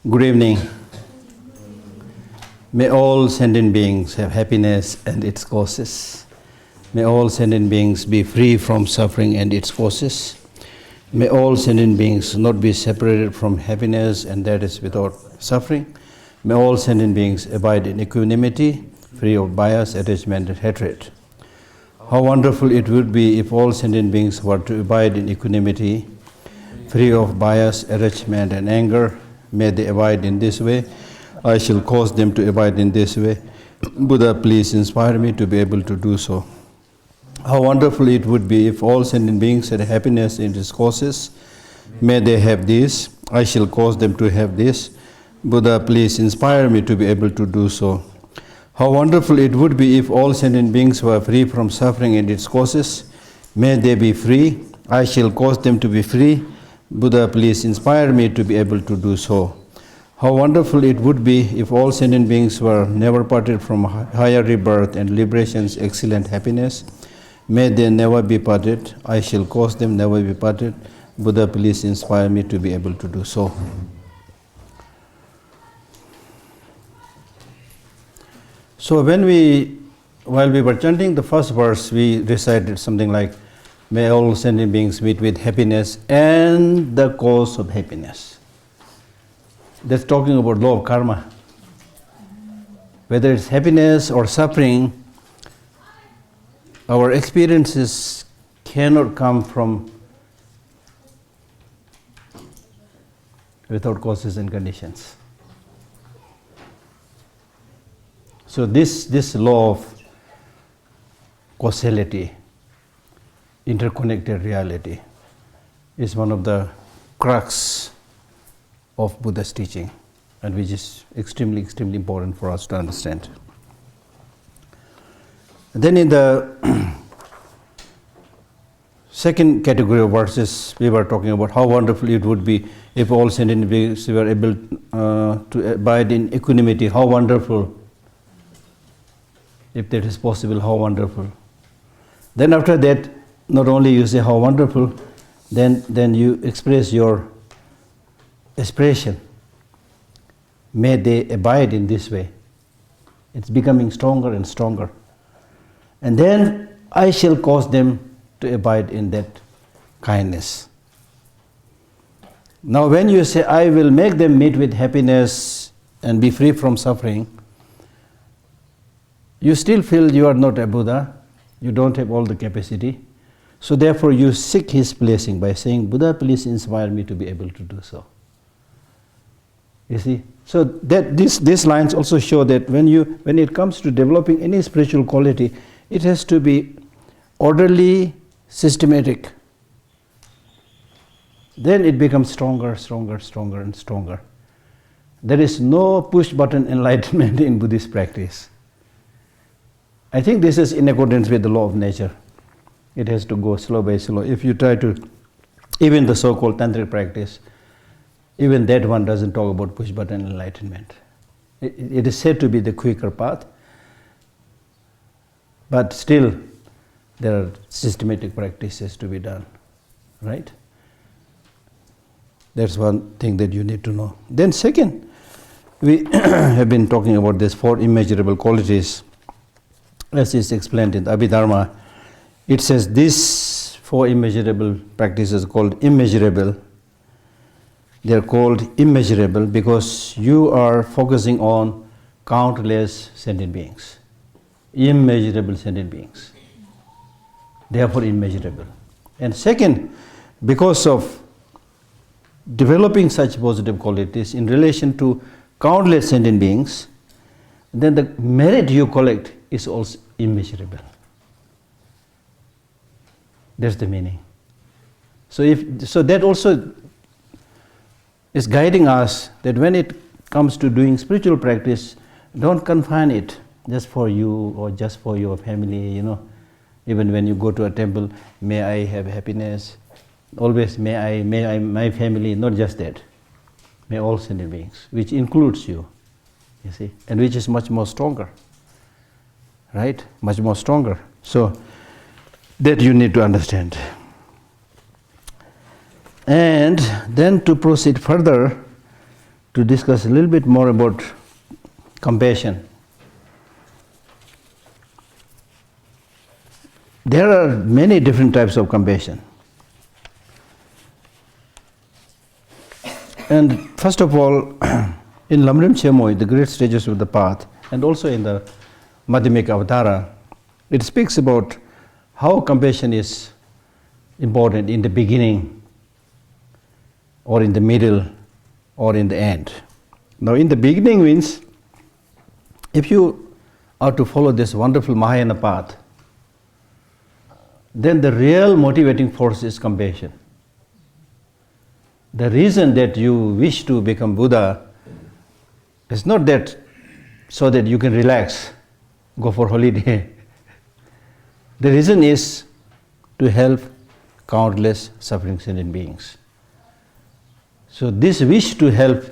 Good evening. May all sentient beings have happiness and its causes. May all sentient beings be free from suffering and its causes. May all sentient beings not be separated from happiness, and that is without suffering. May all sentient beings abide in equanimity, free of bias, attachment, and hatred. How wonderful it would be if all sentient beings were to abide in equanimity, free of bias, attachment, and anger. May they abide in this way. I shall cause them to abide in this way. Buddha, please inspire me to be able to do so. How wonderful it would be if all sentient beings had happiness in its causes. May they have this. I shall cause them to have this. Buddha, please inspire me to be able to do so. How wonderful it would be if all sentient beings were free from suffering and its causes. May they be free. I shall cause them to be free. Buddha, please inspire me to be able to do so. How wonderful it would be if all sentient beings were never parted from higher rebirth and liberation's excellent happiness. May they never be parted. I shall cause them never be parted. Buddha, please inspire me to be able to do so. So while we were chanting the first verse, we recited something like, may all sentient beings meet with happiness and the cause of happiness. That's talking about law of karma. Whether it's happiness or suffering, our experiences cannot come from without causes and conditions. So this law of causality, interconnected reality, is one of the crux of Buddha's teaching, and which is extremely, extremely important for us to understand. Then in the second category of verses, we were talking about how wonderful it would be if all sentient beings were able to abide in equanimity. How wonderful. If that is possible, how wonderful. Then after that, not only you say how wonderful, then you express your aspiration. May they abide in this way. It's becoming stronger and stronger. And then I shall cause them to abide in that kindness. Now when you say, I will make them meet with happiness and be free from suffering, you still feel you are not a Buddha, you don't have all the capacity. So therefore you seek his blessing by saying, Buddha, please inspire me to be able to do so. You see? So that these lines also show that when it comes to developing any spiritual quality, it has to be orderly, systematic. Then it becomes stronger, stronger, stronger, and stronger. There is no push-button enlightenment in Buddhist practice. I think this is in accordance with the law of nature. It has to go slow by slow. If you try to, even the so-called tantric practice, even that one doesn't talk about push-button enlightenment. It is said to be the quicker path, but still there are systematic practices to be done, right? That's one thing that you need to know. Then second, we have been talking about these four immeasurable qualities. As is explained in the Abhidharma, it says these four immeasurable practices are called immeasurable. They are called immeasurable because you are focusing on countless sentient beings, immeasurable sentient beings, therefore immeasurable. And second, because of developing such positive qualities in relation to countless sentient beings, then the merit you collect is also immeasurable. That's the meaning. So that also is guiding us that when it comes to doing spiritual practice, don't confine it just for you or just for your family, Even when you go to a temple, may I have happiness. Always may I, my family, not just that. May all sentient beings, which includes you see, and which is much more stronger. Right? Much more stronger. So that you need to understand. And then to proceed further, to discuss a little bit more about compassion. There are many different types of compassion. And first of all, in Lamrim Chemoy, the great stages of the path, and also in the Madhyamika Avatara, it speaks about how compassion is important in the beginning, or in the middle, or in the end. Now, in the beginning means, if you are to follow this wonderful Mahayana path, then the real motivating force is compassion. The reason that you wish to become Buddha is not that so that you can relax, go for holiday. The reason is to help countless suffering sentient beings. So this wish to help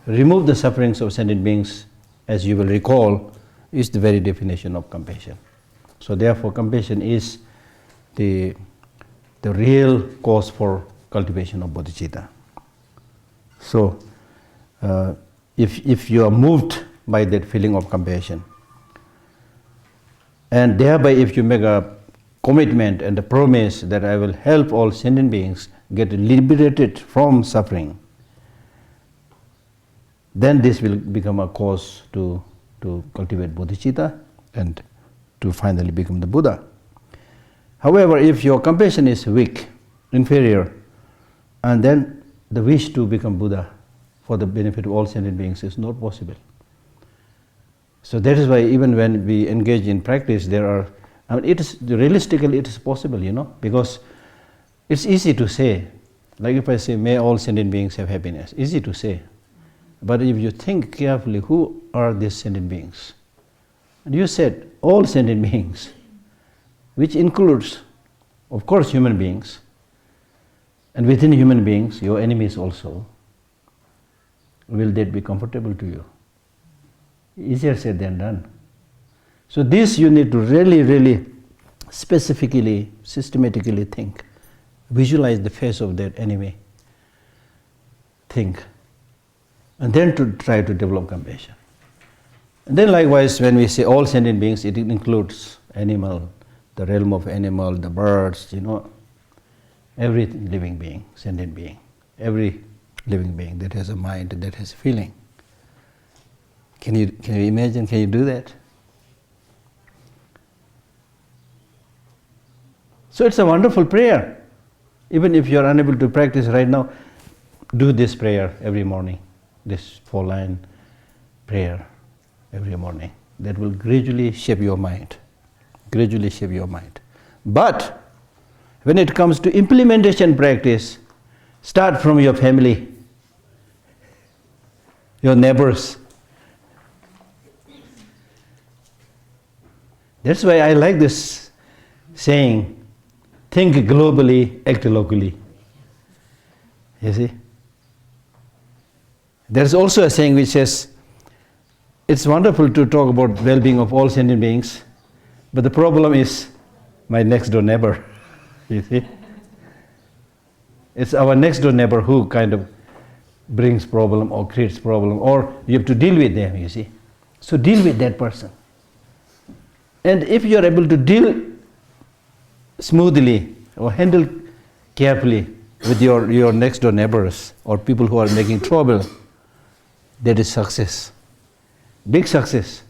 remove the sufferings of sentient beings, as you will recall, is the very definition of compassion. So therefore compassion is the real cause for cultivation of bodhicitta. So if you are moved by that feeling of compassion, and thereby if you make a commitment and a promise that I will help all sentient beings get liberated from suffering, then this will become a cause to cultivate bodhicitta and to finally become the Buddha. However, if your compassion is weak, inferior, and then the wish to become Buddha for the benefit of all sentient beings is not possible. So that is why even when we engage in practice, realistically it is possible, because it's easy to say. Like if I say, may all sentient beings have happiness, easy to say. But if you think carefully, who are these sentient beings? And you said, all sentient beings, which includes, of course, human beings. And within human beings, your enemies also. Will that be comfortable to you? Easier said than done. So this you need to really, really specifically, systematically think. Visualize the face of that enemy. Think. And then to try to develop compassion. And then likewise, when we say all sentient beings, it includes animal, the realm of animal, the birds, every living being, sentient being, every living being that has a mind, that has a feeling. Can you imagine, can you do that? So it's a wonderful prayer. Even if you are unable to practice right now, do this prayer every morning, this 4-line prayer every morning. That will gradually shape your mind, gradually shape your mind. But when it comes to implementation practice, start from your family, your neighbors. That's why I like this saying, think globally, act locally. You see? There's also a saying which says, it's wonderful to talk about well-being of all sentient beings, but the problem is my next door neighbor. You see? It's our next door neighbor who kind of brings problem or creates problem, or you have to deal with them, you see. So deal with that person. And if you are able to deal smoothly or handle carefully with your next door neighbors or people who are making trouble, that is success. Big success.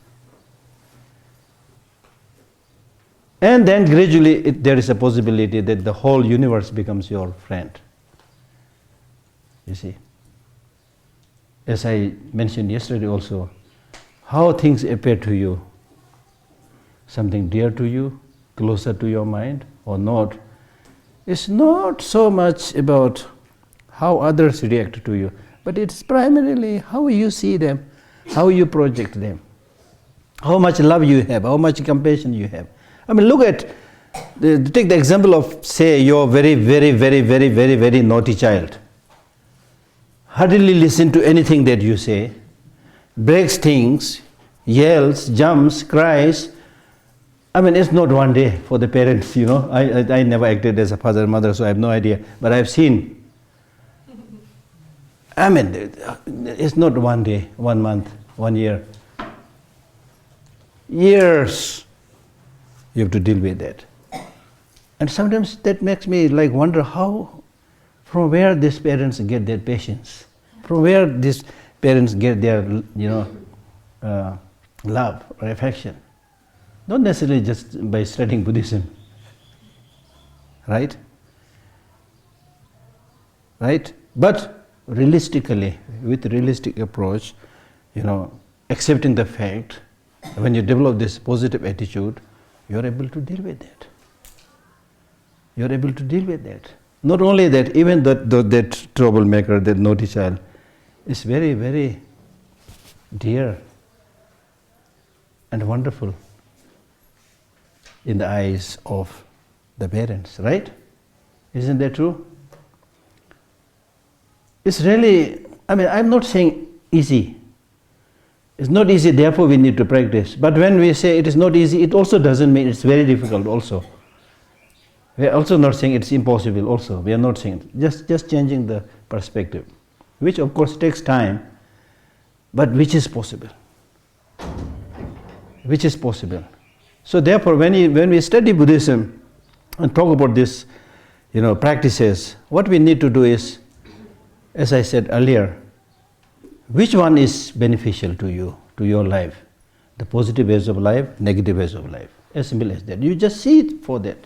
And then gradually there is a possibility that the whole universe becomes your friend. You see. As I mentioned yesterday also, how things appear to you, something dear to you, closer to your mind or not, it's not so much about how others react to you, but it's primarily how you see them, how you project them, how much love you have, how much compassion you have. I mean, look at, take the example of, say, your very, very, very, very, very, very naughty child. Hardly listen to anything that you say, breaks things, yells, jumps, cries. I mean, it's not one day for the parents, I never acted as a father and mother, so I have no idea, but I've seen. I mean, it's not one day, 1 month, 1 year. Years you have to deal with that. And sometimes that makes me like wonder from where these parents get their patience, from where these parents get their, love or affection. Not necessarily just by studying Buddhism, right? Right? But realistically, with realistic approach, accepting the fact, when you develop this positive attitude, you are able to deal with that. You are able to deal with that. Not only that, even that troublemaker, that naughty child, is very, very dear and wonderful in the eyes of the parents, right? Isn't that true? It's really, I'm not saying easy. It's not easy, therefore we need to practice. But when we say it is not easy, it also doesn't mean it's very difficult also. We are also not saying it's impossible also. We are not saying, just changing the perspective, which of course takes time, but which is possible. Which is possible. So therefore, when we study Buddhism and talk about this, practices, what we need to do is, as I said earlier, which one is beneficial to you, to your life? The positive ways of life, negative ways of life. As simple as that. You just see it for that.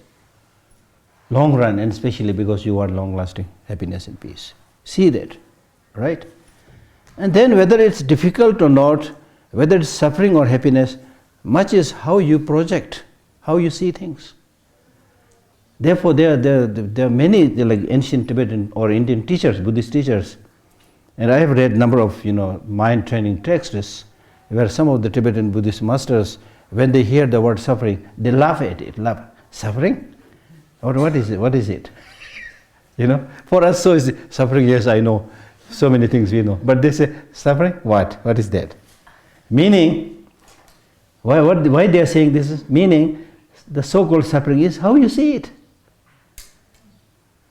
Long run, and especially because you want long-lasting happiness and peace. See that, right? And then whether it's difficult or not, whether it's suffering or happiness, much is how you project, how you see things. Therefore, there are many like ancient Tibetan or Indian teachers, Buddhist teachers, and I have read number of mind training texts where some of the Tibetan Buddhist masters, when they hear the word suffering, they laugh at it. Laugh. Suffering? Or what is it? What is it? For us, so is it suffering. Yes, I know. So many things we know. But they say suffering. What? What is that? Meaning, why they are saying this is meaning the so-called suffering is how you see it.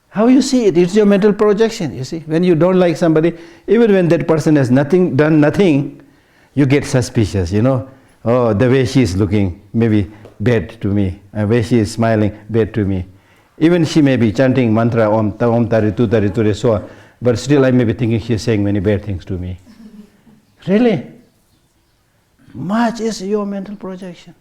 How you see it, it's your mental projection, you see. When you don't like somebody, even when that person has done nothing, you get suspicious, Oh, the way she is looking, maybe bad to me. The way she is smiling, bad to me. Even she may be chanting mantra, Om Tari Tu Tari Ture So, but still I may be thinking she is saying many bad things to me. Really? Much is your mental projection.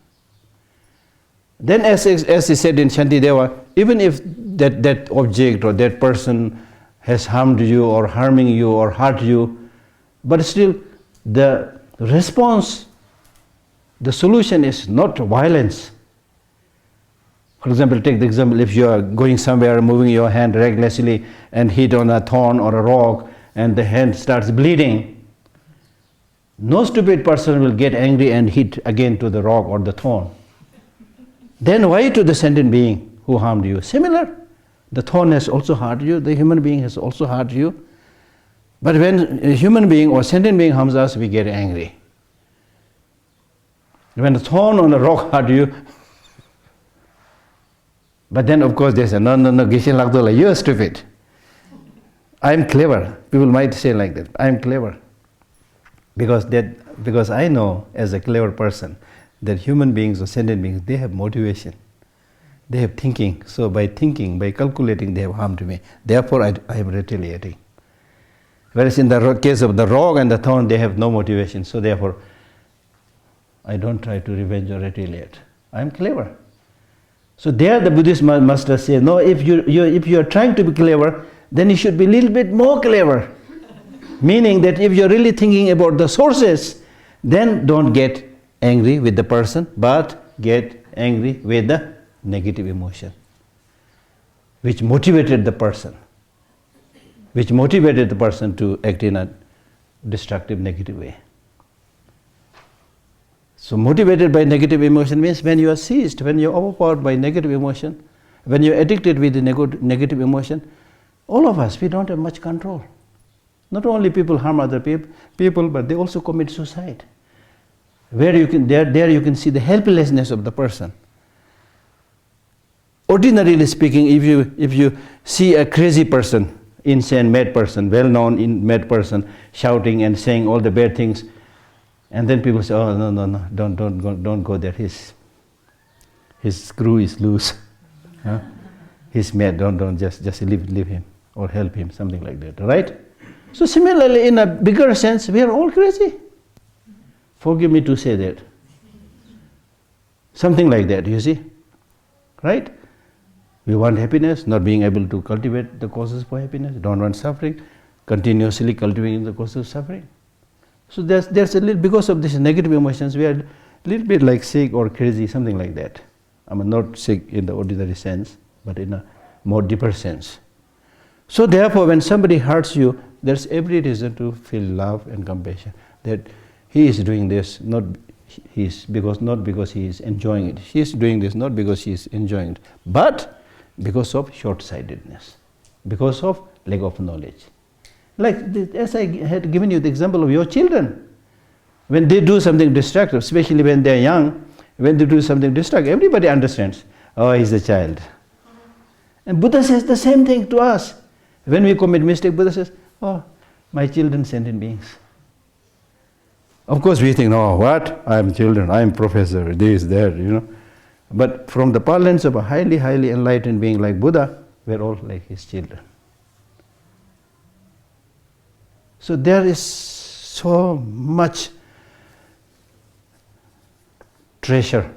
Then as he said in Shantideva, even if that object or that person has harmed you or harming you or hurt you, but still the response, the solution is not violence. For example, take the example, if you are going somewhere, moving your hand recklessly and hit on a thorn or a rock and the hand starts bleeding, no stupid person will get angry and hit again to the rock or the thorn. Then why to the sentient being who harmed you? Similar. The thorn has also hurt you, the human being has also hurt you. But when a human being or sentient being harms us, we get angry. When the thorn on the rock hurt you, but then of course they say, no, Geshe Lhakdor, you are stupid. I am clever. People might say like that, I am clever. Because I know as a clever person that human beings or sentient beings, they have motivation. They have thinking. So by thinking, by calculating, they have harmed me. Therefore I am retaliating. Whereas in the case of the rock and the thorn, they have no motivation. So therefore, I don't try to revenge or retaliate. I am clever. So there the Buddhist master says, no, if you are trying to be clever, then you should be a little bit more clever. Meaning that if you are really thinking about the sources, then don't get angry with the person, but get angry with the negative emotion, which motivated the person to act in a destructive, negative way. So motivated by negative emotion means when you are seized, when you are overpowered by negative emotion, when you are addicted with the negative emotion, all of us, we don't have much control. Not only people harm other people, but they also commit suicide. Where you can, there you can see the helplessness of the person. Ordinarily speaking, if you see a crazy person insane mad person, well-known mad person, shouting and saying all the bad things, and then people say, "Oh no, don't go there. His screw is loose. Huh? He's mad. Don't just leave him or help him, something like that, right?" So similarly, in a bigger sense, we are all crazy. Forgive me to say that. Something like that, you see, right? We want happiness, not being able to cultivate the causes for happiness. Don't want suffering, continuously cultivating the causes of suffering. So there's a little, because of these negative emotions, we are a little bit like sick or crazy, something like that. I mean, not sick in the ordinary sense, but in a more deeper sense. So therefore, when somebody hurts you, there's every reason to feel love and compassion. That he is doing this not because he is enjoying it. He is doing this not because he is enjoying it, but because of short-sightedness, because of lack of knowledge. Like as I had given you the example of your children, when they do something destructive, especially when they are young, when they do something destructive, everybody understands. Oh, he's a child. And Buddha says the same thing to us. When we commit mistake, Buddha says, "Oh, my children, sentient beings." Of course, we think, "No, what? I am children. I am professor. This, that, you know." But from the parlance of a highly, highly enlightened being like Buddha, we're all like his children. So there is so much treasure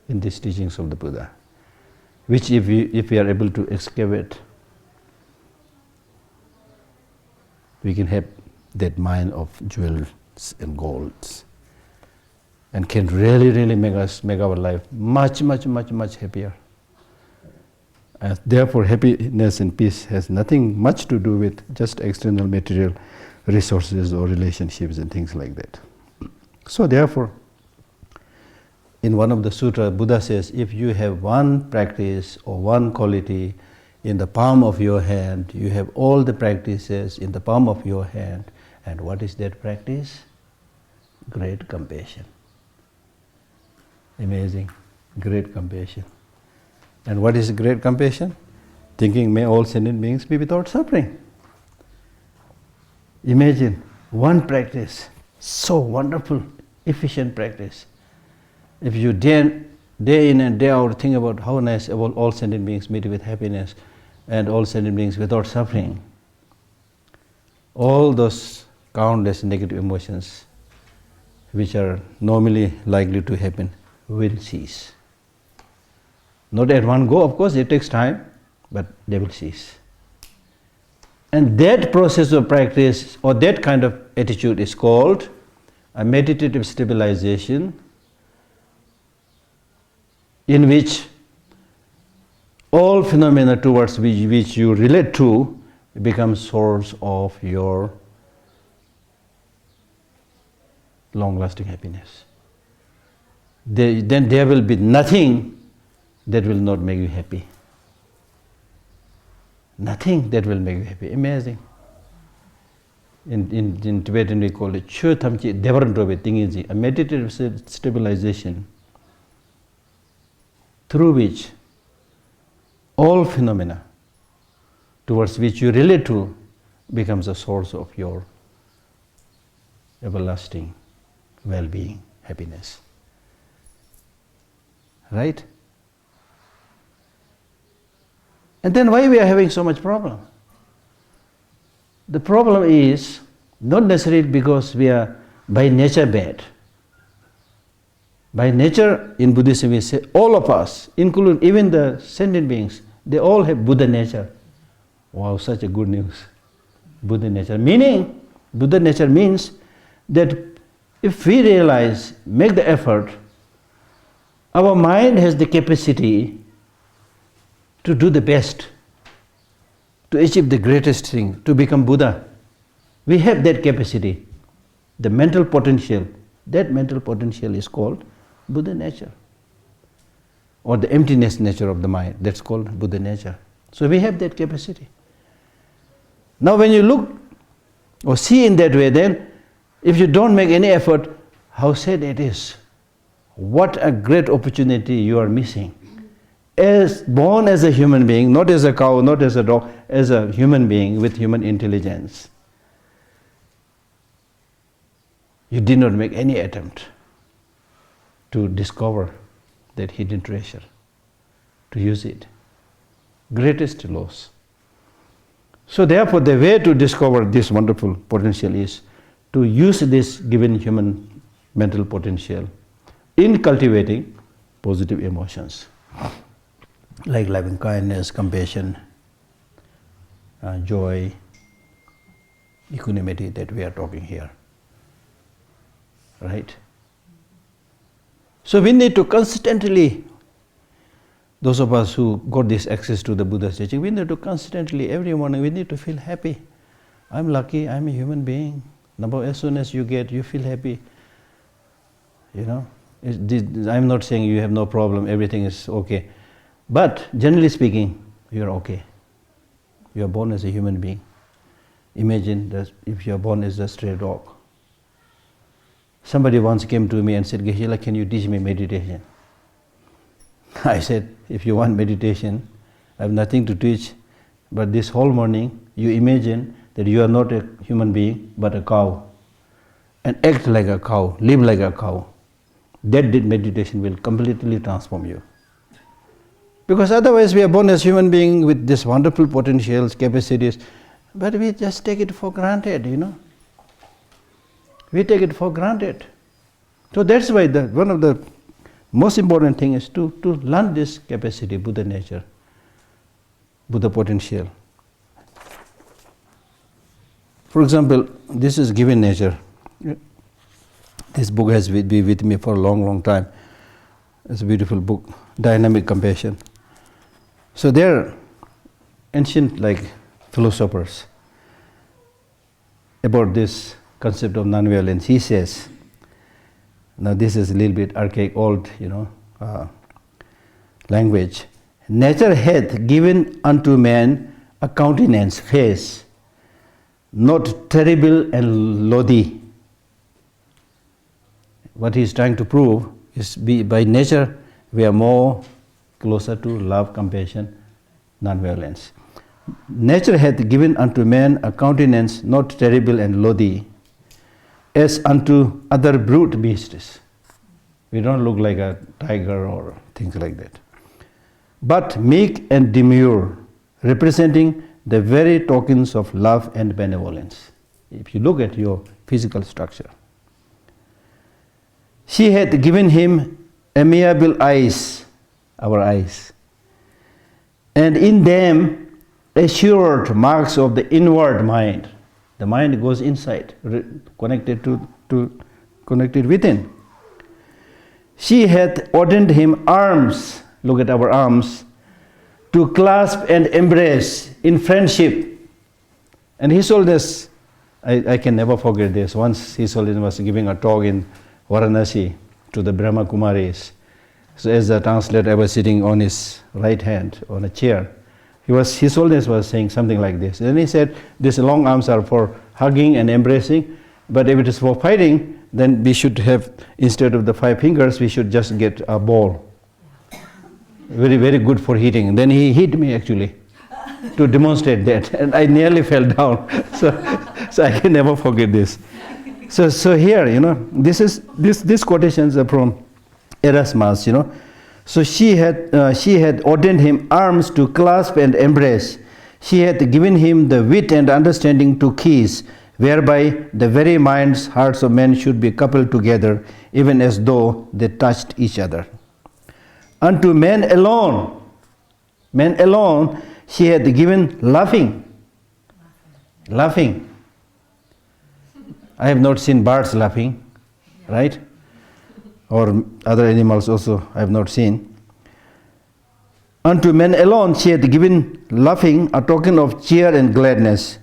in these teachings of the Buddha, which if we are able to excavate, we can have that mine of jewels and golds, and can really, really make our life much, much, much, much happier. And therefore, happiness and peace has nothing much to do with just external material resources or relationships and things like that. So therefore, in one of the sutras, Buddha says, if you have one practice or one quality in the palm of your hand, you have all the practices in the palm of your hand. And what is that practice? Great compassion. Amazing. Great compassion. And what is great compassion? Thinking, may all sentient beings be without suffering. Imagine one practice, so wonderful, efficient practice. If you day in and day out think about how nice all sentient beings meet with happiness and all sentient beings without suffering, all those countless negative emotions which are normally likely to happen will cease. Not at one go, of course, it takes time, but they will cease. And that process of practice or that kind of attitude is called a meditative stabilization, in which all phenomena towards which you relate to become source of your long-lasting happiness. Then there will be nothing that will not make you happy. Nothing that will make you happy. Amazing. In Tibetan we call it Chö Thamchi Devarantobe Tingiji, a meditative stabilization through which all phenomena towards which you relate to becomes a source of your everlasting well-being, happiness. Right? And then why we are having so much problem? The problem is not necessarily because we are by nature bad. By nature, in Buddhism we say, all of us, including even the sentient beings, they all have Buddha nature. Wow, such a good news. Buddha nature. Meaning, Buddha nature means that if we realize, make the effort, our mind has the capacity to do the best, to achieve the greatest thing, to become Buddha. We have that capacity, the mental potential. That mental potential is called Buddha nature, or the emptiness nature of the mind. That's called Buddha nature. So we have that capacity. Now when you look or see in that way, then if you don't make any effort, how sad it is. What a great opportunity you are missing. as born as a human being, not as a cow, not as a dog, as a human being with human intelligence. You did not make any attempt to discover that hidden treasure, to use it. Greatest loss. So therefore, the way to discover this wonderful potential is to use this given human mental potential in cultivating positive emotions, like loving kindness, compassion, joy, equanimity that we are talking here. Right? So we need to constantly, those of us who got this access to the Buddha's teaching, we need to constantly, every morning, we need to feel happy. I'm lucky, I'm a human being. As soon as you feel happy. You know, I'm not saying you have no problem, everything is okay. But generally speaking, you're okay. You are born as a human being. Imagine that if you are born as a stray dog. Somebody once came to me and said, Geshe Lhakdor, can you teach me meditation? I said, if you want meditation, I have nothing to teach, but this whole morning you imagine that you are not a human being but a cow, and act like a cow, live like a cow. That meditation will completely transform you. Because otherwise we are born as human beings with this wonderful potentials, capacities, but we just take it for granted, you know. We take it for granted. So that's why one of the most important thing is to learn this capacity, Buddha nature, Buddha potential. For example, this is given nature. This book has been with me for a long, long time. It's a beautiful book, Dynamic Compassion. So there are ancient philosophers about this concept of non-violence. He says, now this is a little bit archaic, old, language. Nature hath given unto man a countenance, face, not terrible and loathly. What he is trying to prove is by nature we are more closer to love, compassion, non-violence. Nature hath given unto man a countenance not terrible and loathly, as unto other brute beasts. We don't look like a tiger or things like that. But meek and demure, representing the very tokens of love and benevolence. If you look at your physical structure. She hath given him amiable eyes, our eyes, and in them assured marks of the inward mind. The mind goes inside, connected within. She hath ordained him arms, look at our arms, to clasp and embrace in friendship. And His Holiness, I can never forget this. Once His Holiness was giving a talk in Varanasi to the Brahma Kumaris. So as the translator, I was sitting on his right hand on a chair. His Holiness was saying something like this. And he said, these long arms are for hugging and embracing, but if it is for fighting, then we should have, instead of the 5 fingers, we should just get a ball. Very, very good for hitting. Then he hit me actually to demonstrate that, and I nearly fell down. So I can never forget this. So here, these quotations are from Erasmus, So she had ordained him arms to clasp and embrace. She had given him the wit and understanding to kiss, whereby the very minds, hearts of men should be coupled together, even as though they touched each other. Unto men alone, she had given laughing. I have not seen birds laughing, right? Or other animals also I have not seen. Unto men alone she had given laughing, a token of cheer and gladness.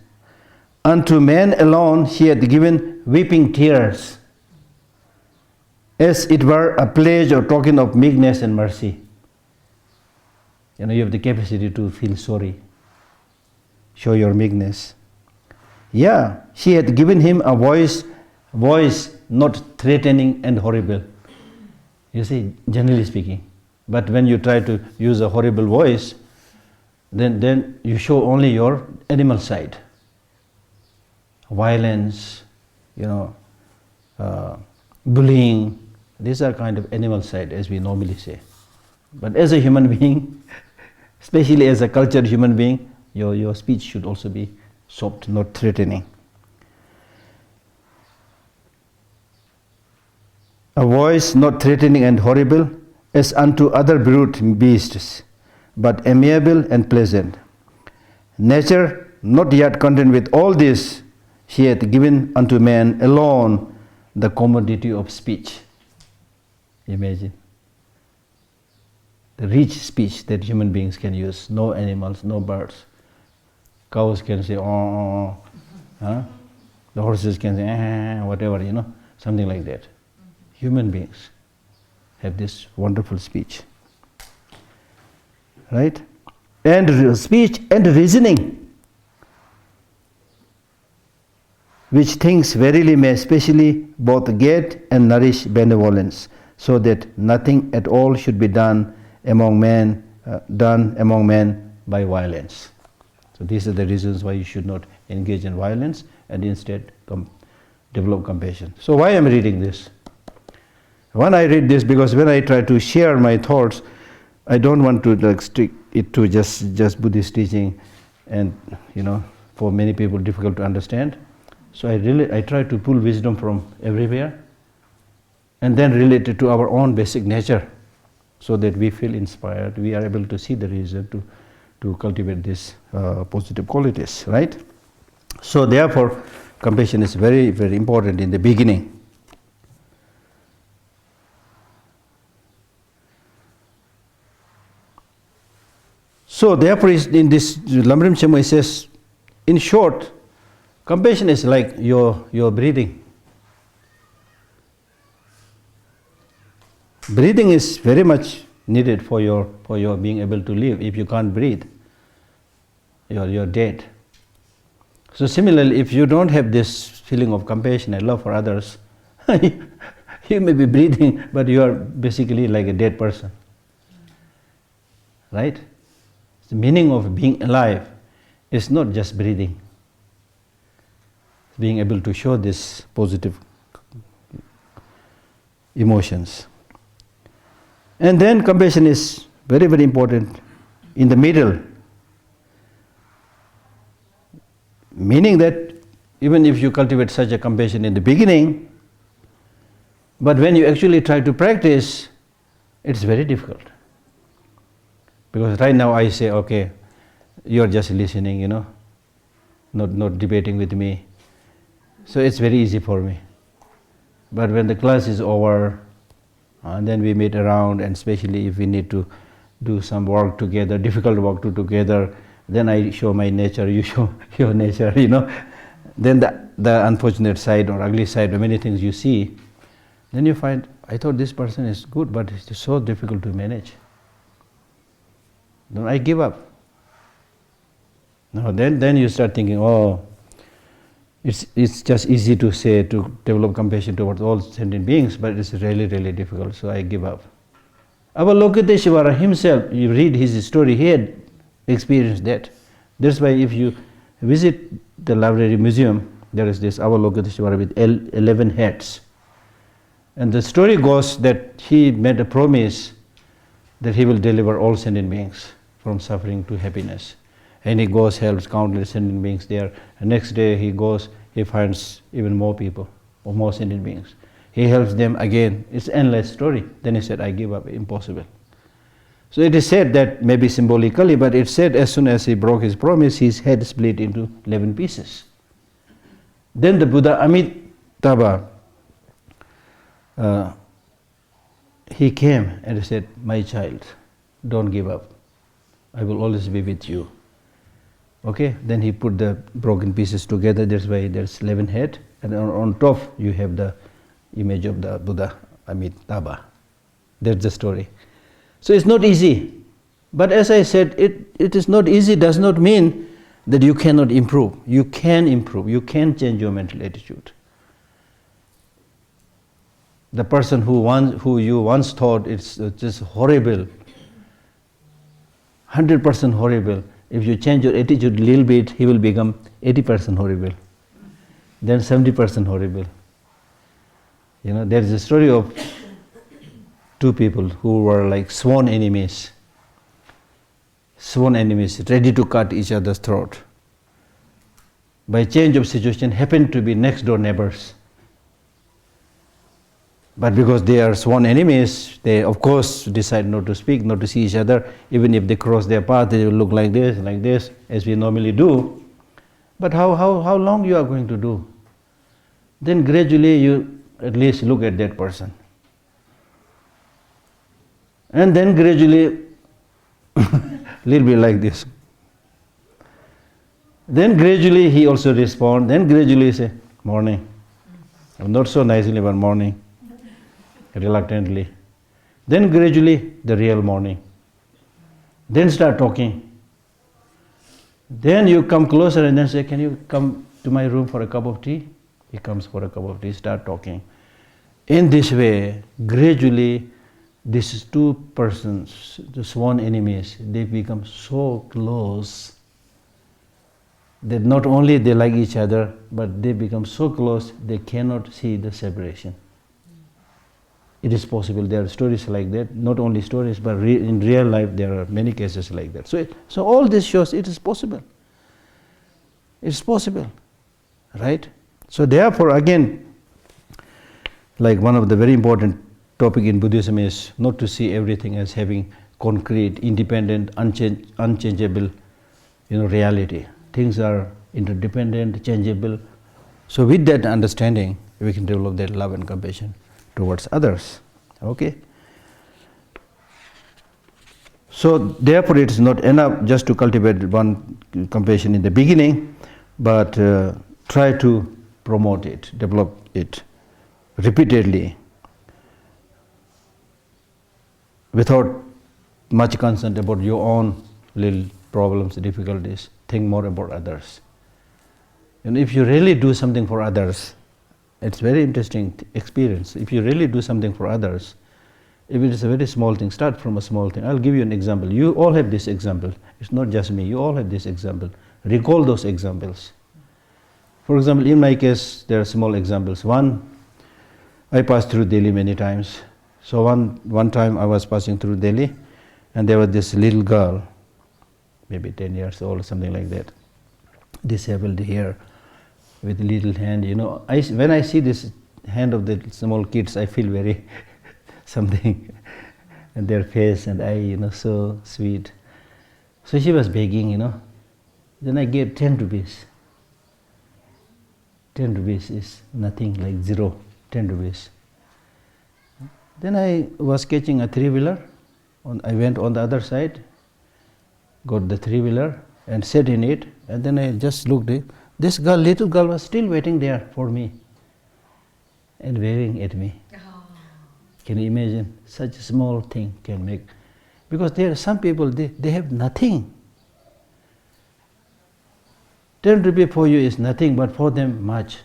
Unto man alone she had given weeping tears, as it were a pledge or token of meekness and mercy. You have the capacity to feel sorry, show your meekness. Yeah, she had given him a voice not threatening and horrible. You see, generally speaking, But when you try to use a horrible voice, then you show only your animal side. Violence, bullying, these are kind of animal side, as we normally say. But as a human being, especially as a cultured human being, your speech should also be soft, not threatening. A voice not threatening and horrible as unto other brute beasts, but amiable and pleasant. Nature, not yet content with all this, she hath given unto man alone the commodity of speech. Imagine. The rich speech that human beings can use. No animals, no birds. Cows can say, oh, huh? The horses can say, whatever, something like that. Human beings have this wonderful speech. Right? And speech and reasoning, which things verily may specially both get and nourish benevolence, so that nothing at all should be done among men by violence. So these are the reasons why you should not engage in violence and instead develop compassion. So why am I reading this? One, I read this because when I try to share my thoughts, I don't want to stick it to just Buddhist teaching, and for many people difficult to understand. So I try to pull wisdom from everywhere and then relate it to our own basic nature, so that we feel inspired, we are able to see the reason to cultivate these positive qualities, right? So therefore, compassion is very, very important in the beginning. So therefore, in this Lamrim Chema, it says, in short, compassion is like your breathing. Breathing is very much needed for your being able to live. If you can't breathe, you're dead. So similarly, if you don't have this feeling of compassion and love for others, you may be breathing, but you are basically like a dead person. Right? The meaning of being alive is not just breathing. Being able to show these positive emotions. And then compassion is very, very important in the middle. Meaning that even if you cultivate such a compassion in the beginning, but when you actually try to practice, it's very difficult. Because right now I say, okay, you're just listening, not debating with me. So it's very easy for me. But when the class is over, and then we meet around, and especially if we need to do some work together, difficult work together, then I show my nature, you show your nature, Then the unfortunate side or ugly side or many things you see, then you find, I thought this person is good, but it's so difficult to manage. Then I give up. No, then you start thinking, oh, it's just easy to say to develop compassion towards all sentient beings, but it's really, really difficult, so I give up. Avalokiteshvara himself, you read his story, he had experienced that. That's why if you visit the library museum, there is this Avalokiteshvara with 11 heads. And the story goes that he made a promise that he will deliver all sentient beings from suffering to happiness. And he goes, helps countless sentient beings there. And next day he goes, he finds even more people, or more sentient beings. He helps them again. It's an endless story. Then he said, I give up, impossible. So it is said that, maybe symbolically, but it's said as soon as he broke his promise, his head split into 11 pieces. Then the Buddha Amitabha, he came and said, my child, don't give up. I will always be with you. Okay, then he put the broken pieces together. That's why there's 11 head, and on top you have the image of the Buddha Amitabha. That's the story. So it's not easy. But as I said, it is not easy does not mean that you cannot improve. You can improve. You can change your mental attitude. the person who you once thought it's just horrible, 100% horrible, if you change your attitude a little bit, he will become 80% horrible, then 70% horrible. You know, there is a story of two people who were like sworn enemies, ready to cut each other's throat. By change of situation, happened to be next door neighbors. But because they are sworn enemies, they of course decide not to speak, not to see each other. Even if they cross their path, they will look like this, as we normally do. But how long you are going to do? Then gradually you at least look at that person. And then gradually, little bit like this. Then gradually he also responds, then gradually say, morning. Not so nicely, but morning. Reluctantly. Then gradually the real morning. Then start talking. Then you come closer and then say, can you come to my room for a cup of tea? He comes for a cup of tea, start talking. In this way, gradually, these two persons, the sworn enemies, they become so close that not only they like each other, but they become so close they cannot see the separation. It is possible. There are stories like that. Not only stories, but in real life there are many cases like that. So all this shows it is possible. It's possible, right? So therefore, again, like one of the very important topic in Buddhism is not to see everything as having concrete, independent, unchangeable, reality. Things are interdependent, changeable. So with that understanding, we can develop that love and compassion towards others. Okay? So therefore it is not enough just to cultivate one compassion in the beginning, but try to promote it, develop it repeatedly, without much concern about your own little problems, difficulties. Think more about others. And if you really do something for others, it's very interesting experience. If you really do something for others, if it is a very small thing, start from a small thing. I'll give you an example. You all have this example. It's not just me. You all have this example. Recall those examples. For example, in my case, there are small examples. One, I passed through Delhi many times. So one time I was passing through Delhi, and there was this little girl, maybe 10 years old or something like that, disabled here, with a little hand. When I see this hand of the small kids, I feel very something, and their face and eye, so sweet. So she was begging, Then I gave 10 rupees. 10 rupees is nothing, like zero, 10 rupees. Then I was catching a three-wheeler. I went on the other side, got the three-wheeler and sat in it, and then I just looked at this girl, little girl, was still waiting there for me and waving at me. Oh. Can you imagine? Such a small thing can make, because there are some people, they have nothing. 10 rupees for you is nothing, but for them much.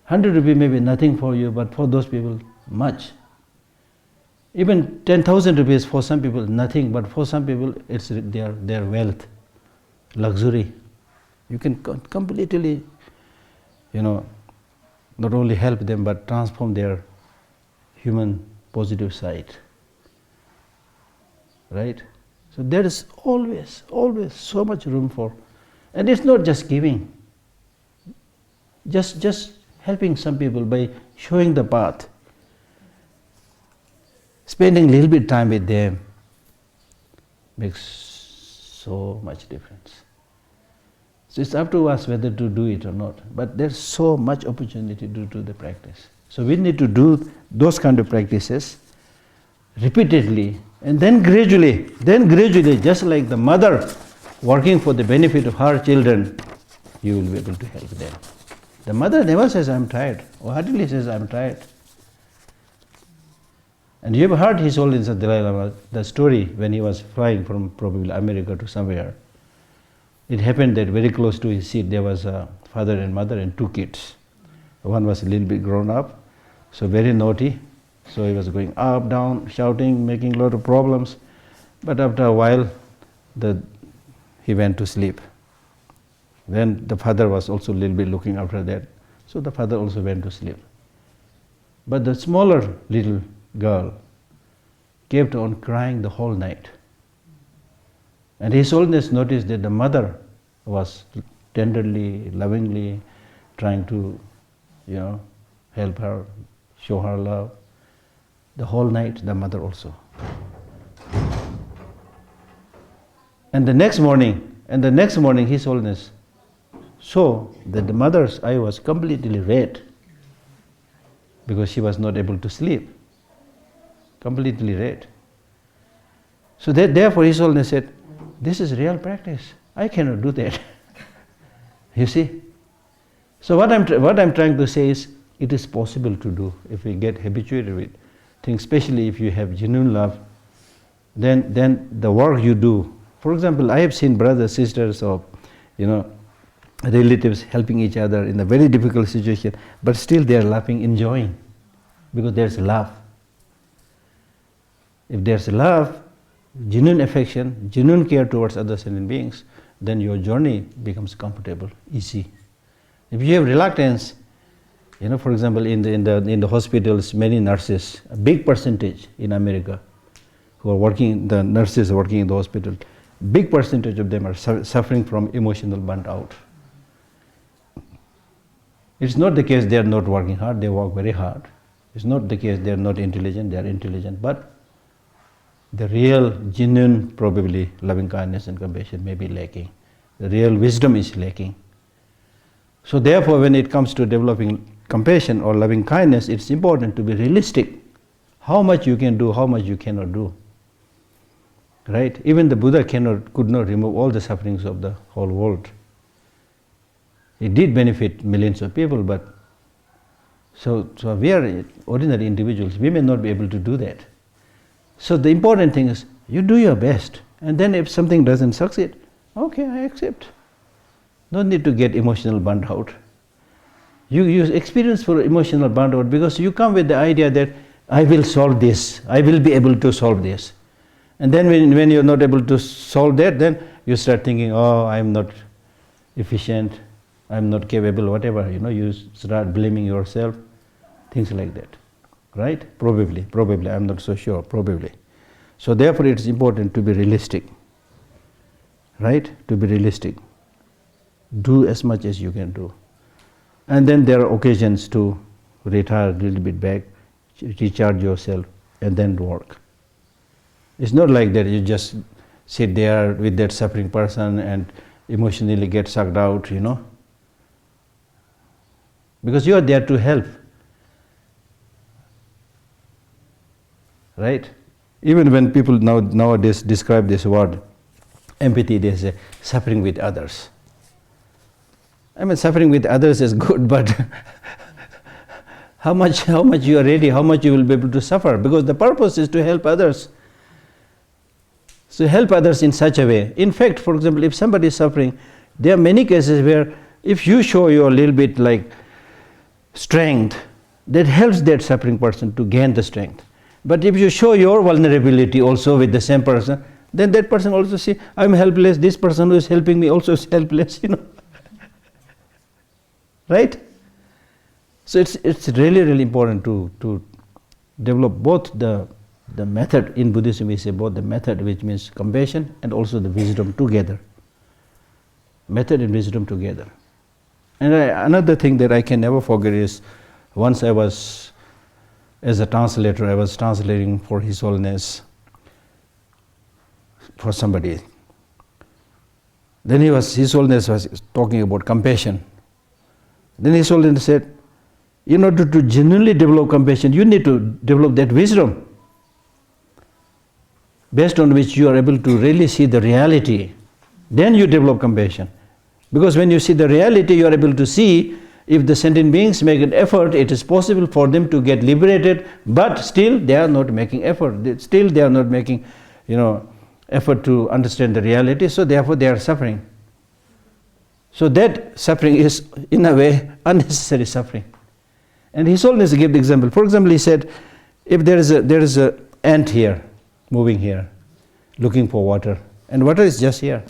100 rupees may be nothing for you, but for those people much. Even 10,000 rupees for some people nothing, but for some people it's their wealth, luxury. You can completely, not only help them, but transform their human positive side. Right? So there is always so much room for, and it's not just giving. Just helping some people by showing the path. Spending a little bit time with them makes so much difference. So it's up to us whether to do it or not. But there's so much opportunity to do the practice. So we need to do those kind of practices repeatedly, and then gradually, just like the mother working for the benefit of her children, you will be able to help them. The mother never says, I'm tired, or hardly says, I'm tired. And you have heard His Holiness the Dalai Lama, the story when he was flying from probably America to somewhere. It happened that very close to his seat there was a father and mother and two kids. One was a little bit grown up, So very naughty. So he was going up, down, shouting, making a lot of problems. But after a while, he went to sleep. Then the father was also a little bit looking after that. So the father also went to sleep. But the smaller little girl kept on crying the whole night. And His Holiness noticed that the mother was tenderly, lovingly trying to, help her, show her love. The whole night, the mother also. And the next morning, His Holiness saw that the mother's eye was completely red because she was not able to sleep. Completely red. So therefore His Holiness said, this is real practice. I cannot do that. You see? So what I'm trying to say is, it is possible to do if we get habituated with things, especially if you have genuine love, then the work you do. For example, I have seen brothers, sisters, or relatives helping each other in a very difficult situation, but still they are laughing, enjoying, because there's love. If there's love, genuine affection, genuine care towards other sentient beings, then your journey becomes comfortable, easy. If you have reluctance, for example, in the hospitals, many nurses, a big percentage in America, who are working, the nurses working in the hospital, big percentage of them are suffering from emotional burnt out. It's not the case they are not working hard, they work very hard. It's not the case they are not intelligent, they are intelligent, but the real, genuine, probably loving kindness and compassion may be lacking. The real wisdom is lacking. So therefore, when it comes to developing compassion or loving kindness, it's important to be realistic. How much you can do, how much you cannot do. Right? Even the Buddha could not remove all the sufferings of the whole world. It did benefit millions of people, but so we are ordinary individuals. We may not be able to do that. So the important thing is, you do your best, and then if something doesn't succeed, okay, I accept. No need to get emotional burnt out. You experience for emotional burnt out because you come with the idea that I will solve this, I will be able to solve this. And then when you're not able to solve that, then you start thinking, oh, I'm not efficient, I'm not capable, whatever, you start blaming yourself, things like that. Right? Probably, I'm not so sure, probably. So therefore it's important to be realistic. Right? To be realistic. Do as much as you can do. And then there are occasions to retire a little bit back, recharge yourself, and then work. It's not like that you just sit there with that suffering person and emotionally get sucked out, Because you are there to help. Right? Even when people nowadays describe this word, empathy, they say suffering with others. I mean, suffering with others is good, but how much you are ready, how much you will be able to suffer, because the purpose is to help others. So help others in such a way. In fact, for example, if somebody is suffering, there are many cases where if you show your little bit like strength, that helps that suffering person to gain the strength. But if you show your vulnerability also with the same person, then that person also see, I'm helpless, this person who is helping me also is helpless, Right? So it's really, really important to develop both the method. In Buddhism we say both the method, which means compassion, and also the wisdom together. Method and wisdom together. And another thing that I can never forget is, once I was, as a translator, I was translating for His Holiness for somebody. Then His Holiness was talking about compassion. Then His Holiness said, in order to genuinely develop compassion, you need to develop that wisdom, based on which you are able to really see the reality. Then you develop compassion. Because when you see the reality, you are able to see if the sentient beings make an effort, it is possible for them to get liberated, but still they are not making effort. Still they are not making, effort to understand the reality, so therefore they are suffering. So that suffering is, in a way, unnecessary suffering. And His Holiness gave the example. For example, he said, if there is a ant here, moving here, looking for water, and water is just here.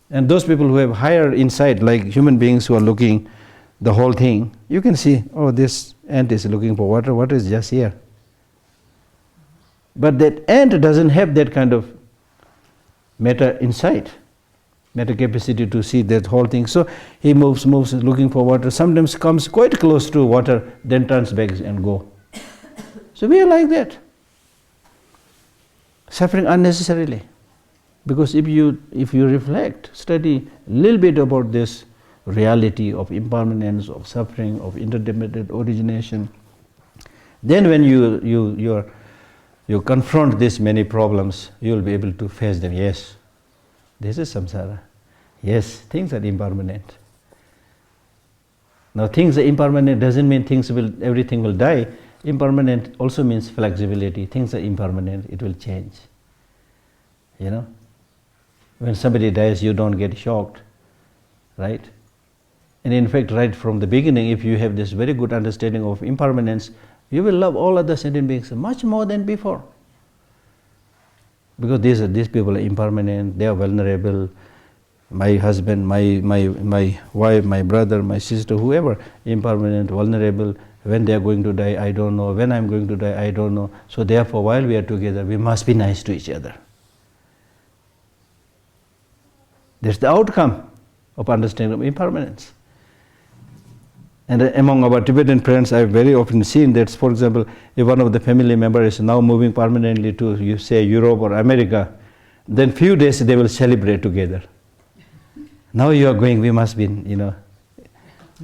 And those people who have higher insight, like human beings who are looking the whole thing, you can see, oh, this ant is looking for water, water is just here. But that ant doesn't have that kind of meta insight, meta capacity to see that whole thing. So he moves, looking for water, sometimes comes quite close to water, then turns back and go. So we are like that, suffering unnecessarily. Because if you reflect, study a little bit about this reality of impermanence, of suffering, of interdependent origination, then when you confront these many problems, you will be able to face them. Yes, this is samsara. Yes, things are impermanent. Now, things are impermanent doesn't mean everything will die. Impermanent also means flexibility. Things are impermanent, it will change. You know? When somebody dies, you don't get shocked, right? And in fact, right from the beginning, if you have this very good understanding of impermanence, you will love all other sentient beings much more than before. Because these people are impermanent, they are vulnerable. My husband, my wife, my brother, my sister, whoever, impermanent, vulnerable. When they are going to die, I don't know. When I am going to die, I don't know. So therefore, while we are together, we must be nice to each other. That's the outcome of understanding of impermanence. And among our Tibetan friends, I've very often seen that, for example, if one of the family members is now moving permanently to, you say, Europe or America, then few days they will celebrate together. Now you are going, we must be,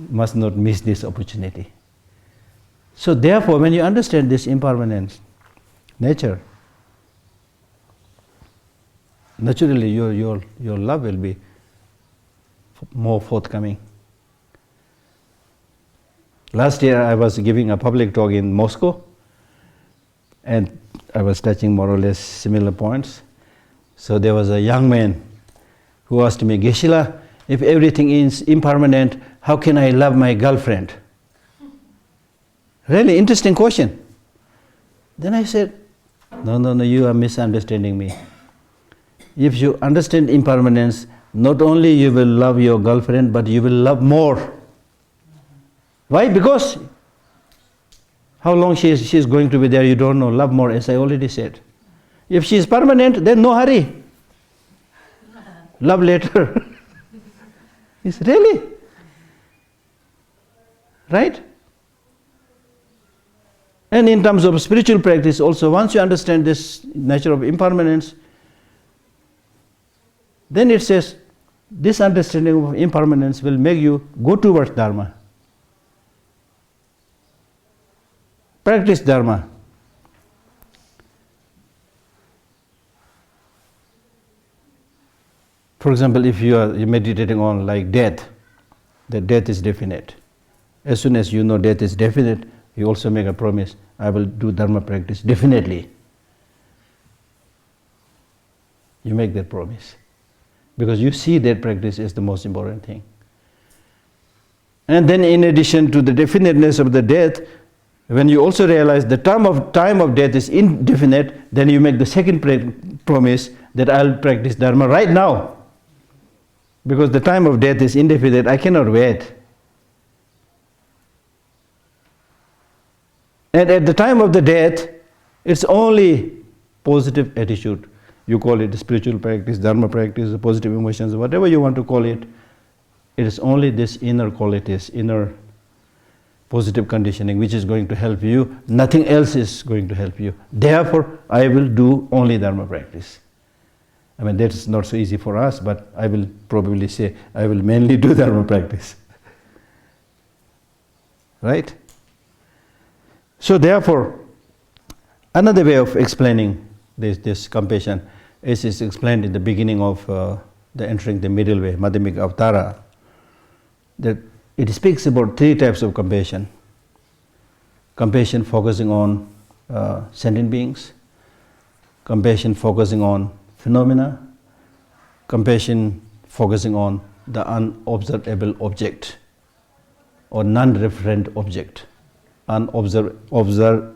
must not miss this opportunity. So therefore, when you understand this impermanence, nature, naturally your love will be more forthcoming. Last year I was giving a public talk in Moscow, and I was touching more or less similar points. So there was a young man who asked me, Geshe-la, if everything is impermanent, how can I love my girlfriend? Really interesting question. Then I said, no, you are misunderstanding me. If you understand impermanence, not only you will love your girlfriend, but you will love more. Why? Because how long she is going to be there, you don't know. Love more, as I already said. If she is permanent, then no hurry. Love later. It's really right. And in terms of spiritual practice also, once you understand this nature of impermanence, then it says this understanding of impermanence will make you go towards Dharma. Practice Dharma. For example, if you are meditating on like death, that death is definite. As soon as you know death is definite, you also make a promise, I will do Dharma practice definitely. You make that promise. Because you see that practice is the most important thing. And then in addition to the definiteness of the death, when you also realize the time of death is indefinite, then you make the second promise that I'll practice Dharma right now. Because the time of death is indefinite, I cannot wait. And at the time of the death, it's only positive attitude. You call it spiritual practice, Dharma practice, positive emotions, whatever you want to call it. It is only this inner qualities, inner positive conditioning which is going to help you. Nothing else is going to help you. Therefore, I will do only Dharma practice. I mean, that is not so easy for us, but I will probably say, I will mainly do Dharma practice. Right? So therefore, another way of explaining this compassion is explained in the beginning of the entering the middle way, Madhyamika Avtara, that it speaks about three types of compassion. Compassion focusing on sentient beings, compassion focusing on phenomena, compassion focusing on the unobservable object. or non-referent object, observable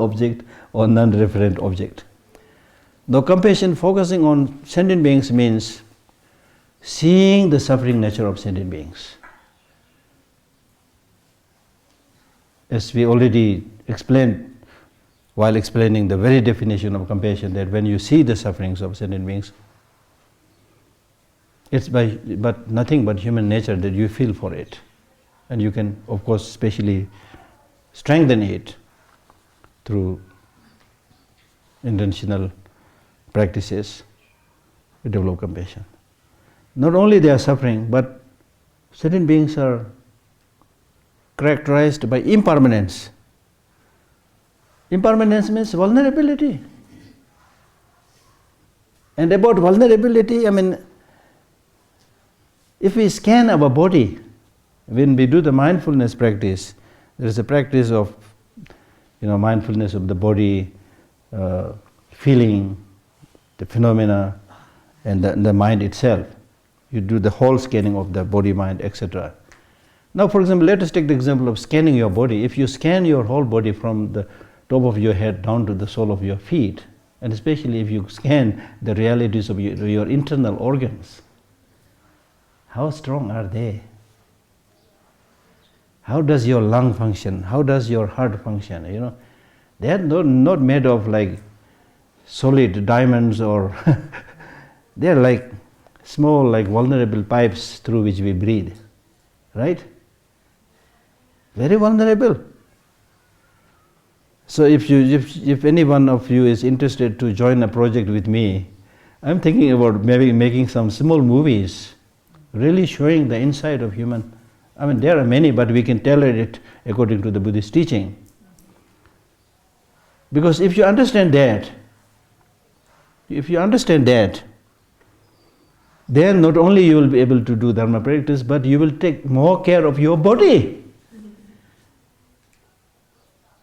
object or non-referent object. Now compassion focusing on sentient beings means seeing the suffering nature of sentient beings. As we already explained while explaining the very definition of compassion, that when you see the sufferings of sentient beings, it's but nothing but human nature that you feel for it. And you can, of course, especially strengthen it through intentional practices to develop compassion. Not only they are suffering, but sentient beings are characterized by impermanence. Impermanence means vulnerability. And about vulnerability, if we scan our body, when we do the mindfulness practice, there is a practice of mindfulness of the body, feeling the phenomena, and the mind itself. You do the whole scanning of the body, mind, etc. Now, for example, let us take the example of scanning your body. If you scan your whole body from the top of your head down to the sole of your feet, and especially if you scan the realities of your internal organs, how strong are they? How does your lung function? How does your heart function? They are not made of like solid diamonds or they are like small, like vulnerable pipes through which we breathe, right? Very vulnerable. So if any one of you is interested to join a project with me, I'm thinking about maybe making some small movies, really showing the inside of human. There are many, but we can tailor it according to the Buddhist teaching. Because if you understand that, then not only you will be able to do Dharma practice, but you will take more care of your body.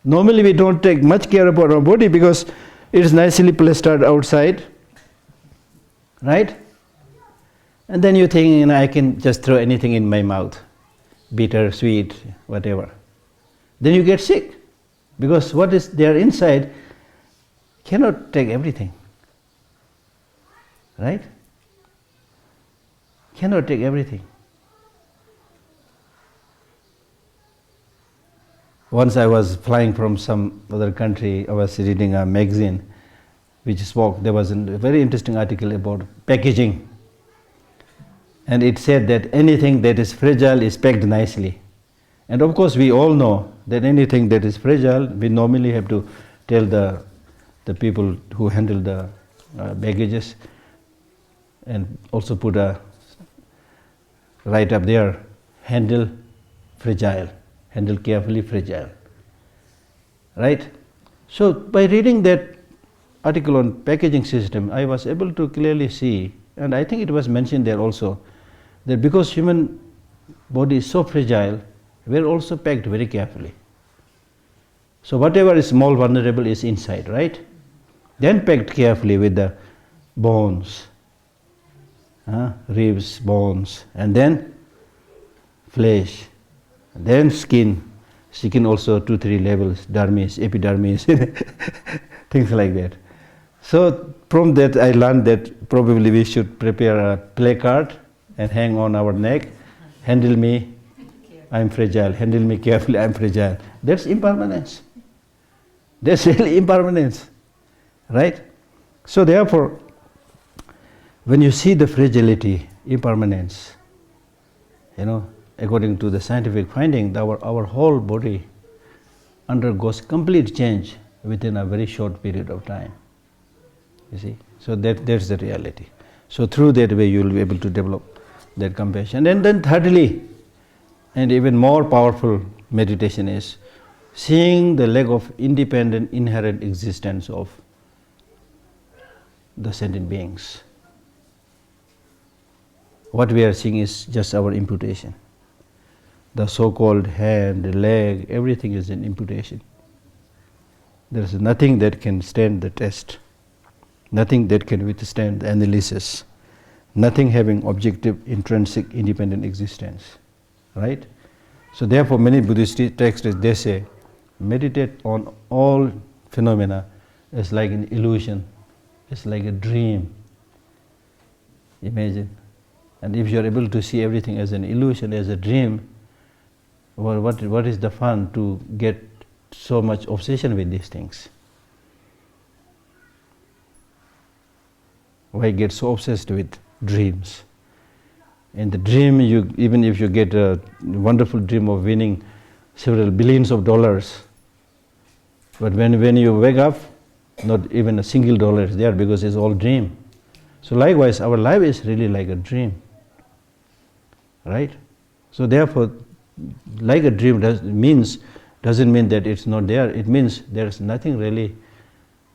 Normally we don't take much care about our body because it is nicely plastered outside, right? And then you think, I can just throw anything in my mouth, bitter, sweet, whatever. Then you get sick because what is there inside cannot take everything, right? Cannot take everything. Once I was flying from some other country, I was reading a magazine which spoke, there was a very interesting article about packaging. And it said that anything that is fragile is packed nicely. And of course we all know that anything that is fragile, we normally have to tell the people who handle the baggages and also put right up there, handle fragile. Handle carefully, fragile. Right? So by reading that article on packaging system, I was able to clearly see, and I think it was mentioned there also, that because human body is so fragile, we are also packed very carefully. So whatever is small vulnerable is inside, right? Then packed carefully with the bones, ribs, bones, and then flesh. Then skin also 2-3 levels, dermis, epidermis, things like that. So from that I learned that probably we should prepare a placard and hang on our neck, handle me, I'm fragile, handle me carefully, I'm fragile. That's impermanence. That's really impermanence, right? So therefore, when you see the fragility, impermanence, according to the scientific finding, our whole body undergoes complete change within a very short period of time. You see? So that's the reality. So through that way you will be able to develop that compassion. And then thirdly, and even more powerful meditation is seeing the lack of independent inherent existence of the sentient beings. What we are seeing is just our imputation. The so-called hand, the leg, everything is an imputation. There is nothing that can stand the test, nothing that can withstand the analysis, nothing having objective, intrinsic, independent existence, right? So therefore many Buddhist texts, they say, meditate on all phenomena as like an illusion, it's like a dream. Imagine. And if you are able to see everything as an illusion, as a dream, well, what is the fun to get so much obsession with these things? Why get so obsessed with dreams? In the dream, even if you get a wonderful dream of winning several billions of dollars, but when you wake up, not even a single dollar is there because it's all dream. So likewise, our life is really like a dream, right? So therefore, like a dream doesn't mean that it's not there. It means there's nothing really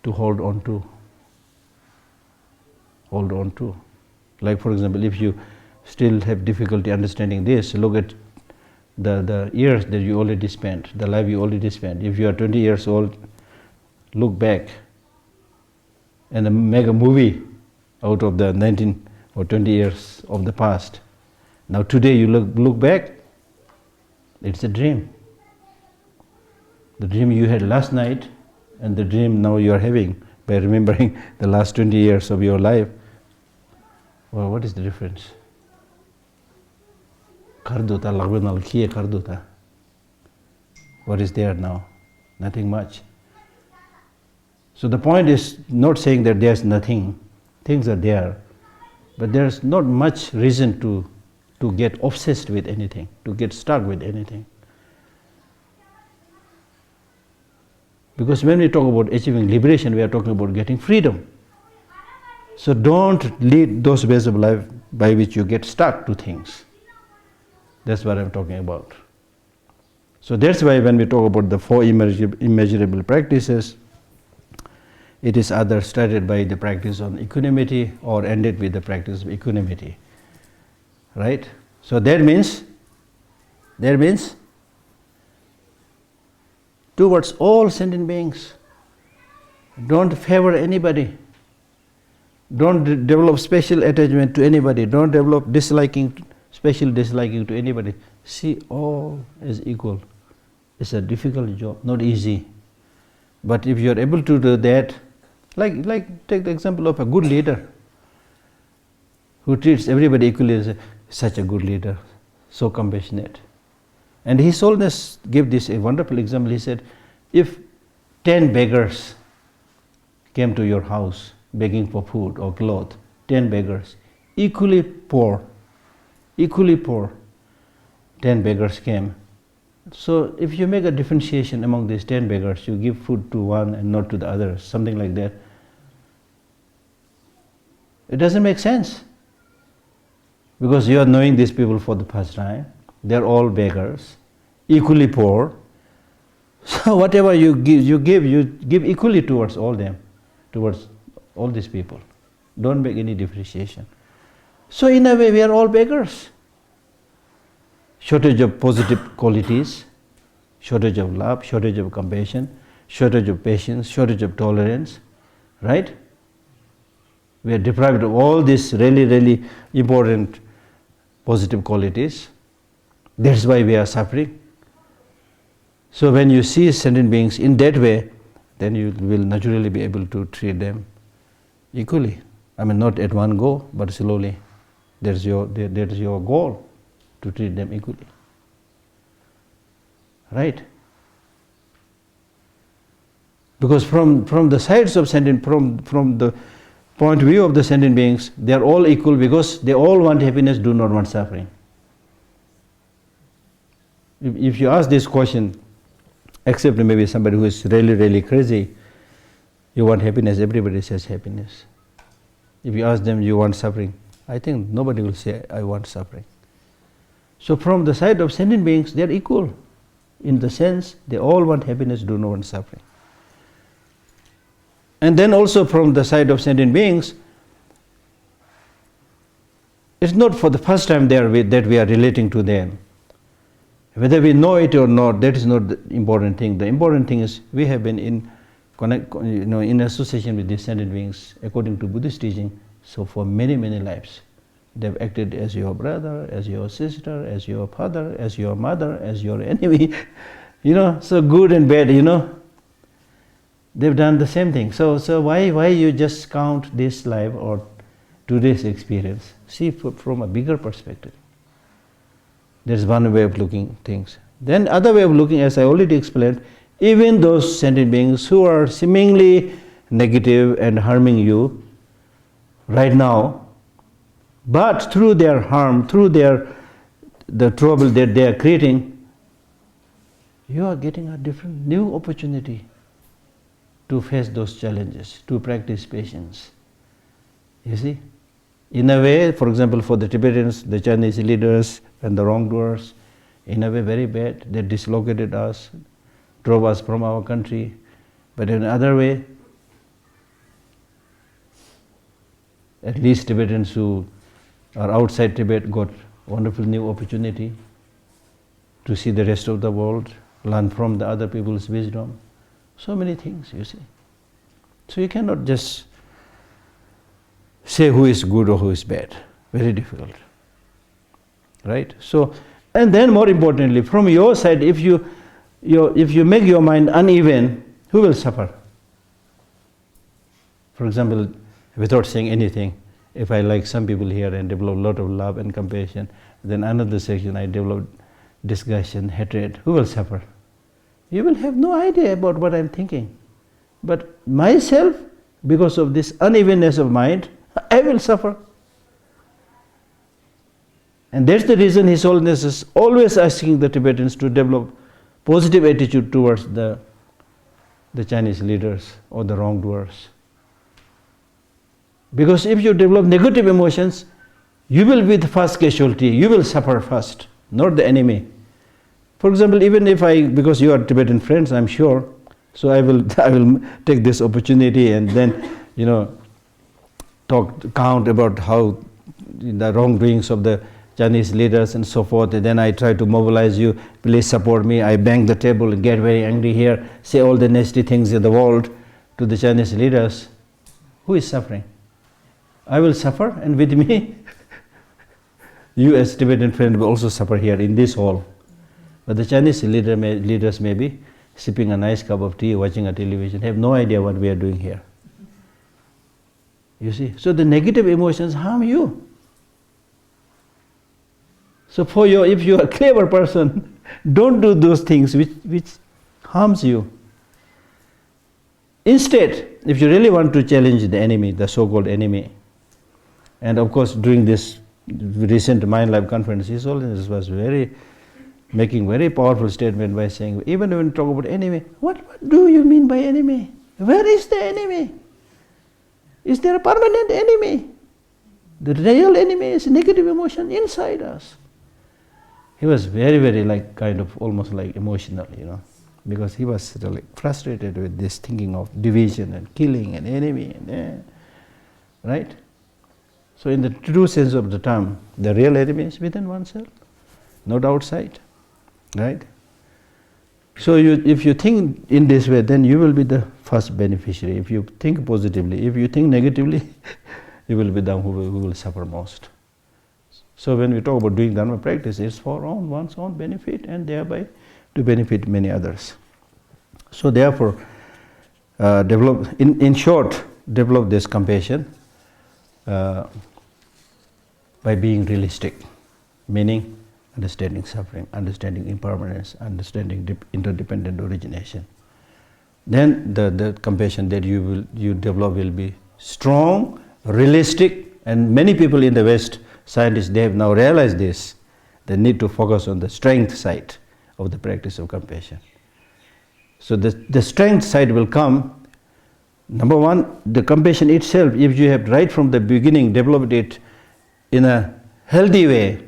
to hold on to. Hold on to. Like for example, if you still have difficulty understanding this, look at the years that you already spent, the life you already spent. If you are 20 years old, look back and make a movie out of the 19 or 20 years of the past. Now today you look back, it's a dream. The dream you had last night and the dream now you are having by remembering the last 20 years of your life. Well, what is the difference? What is there now? Nothing much. So the point is not saying that there's nothing. Things are there. But there's not much reason to get obsessed with anything, to get stuck with anything. Because when we talk about achieving liberation, we are talking about getting freedom. So don't lead those ways of life by which you get stuck to things. That's what I'm talking about. So that's why when we talk about the four immeasurable practices, it is either started by the practice on equanimity or ended with the practice of equanimity. Right? So that means towards all sentient beings. Don't favor anybody. Don't develop special attachment to anybody. Don't develop special disliking to anybody. See all as equal. It's a difficult job, not easy. But if you are able to do that, like take the example of a good leader who treats everybody equally, as such a good leader, so compassionate. And His Holiness gave this a wonderful example. He said, if 10 beggars came to your house begging for food or clothes, 10 beggars, equally poor, 10 beggars came. So if you make a differentiation among these 10 beggars, you give food to one and not to the others, something like that, it doesn't make sense. Because you are knowing these people for the first time, they're all beggars, equally poor. So whatever you give equally towards all them, towards all these people. Don't make any differentiation. So in a way, we are all beggars. Shortage of positive qualities, shortage of love, shortage of compassion, shortage of patience, shortage of tolerance, right? We are deprived of all these really, really important positive qualities. That's why we are suffering. So when you see sentient beings in that way, then you will naturally be able to treat them equally. I mean, not at one go, but slowly. That's your goal, to treat them equally. Right? Because from the sides of sentient, from the point of view of the sentient beings, they are all equal because they all want happiness, do not want suffering. If you ask this question, except maybe somebody who is really, really crazy, you want happiness, everybody says happiness. If you ask them, you want suffering, I think nobody will say, I want suffering. So from the side of sentient beings, they are equal. In the sense, they all want happiness, do not want suffering. And then also from the side of sentient beings, it's not for the first time that we are relating to them. Whether we know it or not, that is not the important thing. The important thing is we have been in association with these sentient beings, according to Buddhist teaching, so for many, many lives. They've acted as your brother, as your sister, as your father, as your mother, as your enemy. So good and bad, they've done the same thing. So why you just count this life or today's experience? See from a bigger perspective. There's one way of looking things. Then other way of looking, as I already explained, even those sentient beings who are seemingly negative and harming you right now, but through their harm, through the trouble that they are creating, you are getting a different, new opportunity to face those challenges, to practice patience. You see? In a way, for example, for the Tibetans, the Chinese leaders and the wrongdoers, in a way very bad. They dislocated us, drove us from our country. But in another way, at least Tibetans who are outside Tibet got wonderful new opportunity to see the rest of the world, learn from the other people's wisdom. So many things, you see. So you cannot just say who is good or who is bad. Very difficult. Right? So, and then more importantly, from your side, if you make your mind uneven, who will suffer? For example, without saying anything, if I like some people here and develop a lot of love and compassion, then another section I develop disgustion, hatred, who will suffer? You will have no idea about what I'm thinking. But myself, because of this unevenness of mind, I will suffer. And that's the reason His Holiness is always asking the Tibetans to develop positive attitude towards the Chinese leaders or the wrongdoers. Because if you develop negative emotions, you will be the first casualty, you will suffer first, not the enemy. For example, even if because you are Tibetan friends, I'm sure, so I will take this opportunity and then, count about how the wrongdoings of the Chinese leaders and so forth, and then I try to mobilize you, please support me. I bang the table and get very angry here, say all the nasty things in the world to the Chinese leaders. Who is suffering? I will suffer, and with me, you as Tibetan friend will also suffer here in this hall. But the Chinese leaders may be sipping a nice cup of tea, watching a television, have no idea what we are doing here. You see? So the negative emotions harm you. So if you are a clever person, don't do those things which harms you. Instead, if you really want to challenge the enemy, the so-called enemy, and of course during this recent Mind Life conference, His Holiness was making very powerful statement by saying, even when we talk about enemy, what do you mean by enemy? Where is the enemy? Is there a permanent enemy? The real enemy is negative emotion inside us. He was very, very almost emotional, because he was really frustrated with this thinking of division and killing and enemy, right? So in the true sense of the term, the real enemy is within oneself, not outside, right? So if you think in this way, then you will be the first beneficiary. If you think positively, if you think negatively, you will be the one who will suffer most. So when we talk about doing Dharma practice, it's for one's own benefit and thereby to benefit many others. So therefore, develop this compassion by being realistic, meaning understanding suffering, understanding impermanence, understanding interdependent origination. Then the compassion that you develop will be strong, realistic, and many people in the West, scientists, they have now realized this. They need to focus on the strength side of the practice of compassion. So the strength side will come. Number one, the compassion itself, if you have right from the beginning developed it in a healthy way,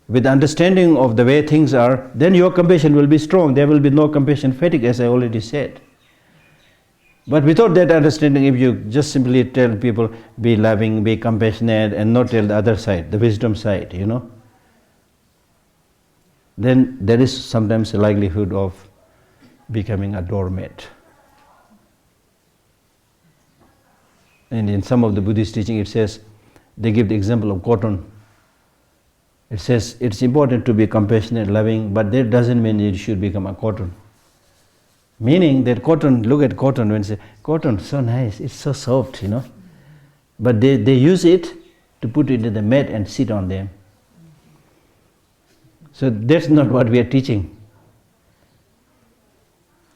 with understanding of the way things are, then your compassion will be strong. There will be no compassion fatigue, as I already said. But without that understanding, if you just simply tell people, be loving, be compassionate, and not tell the other side, the wisdom side, then there is sometimes a likelihood of becoming a doormat. And in some of the Buddhist teaching it says, they give the example of cotton. It says it's important to be compassionate, loving, but that doesn't mean you should become a cotton. Meaning that cotton, look at cotton when say, cotton, so nice, it's so soft, But they use it to put it in the mat and sit on them. So that's not what we are teaching.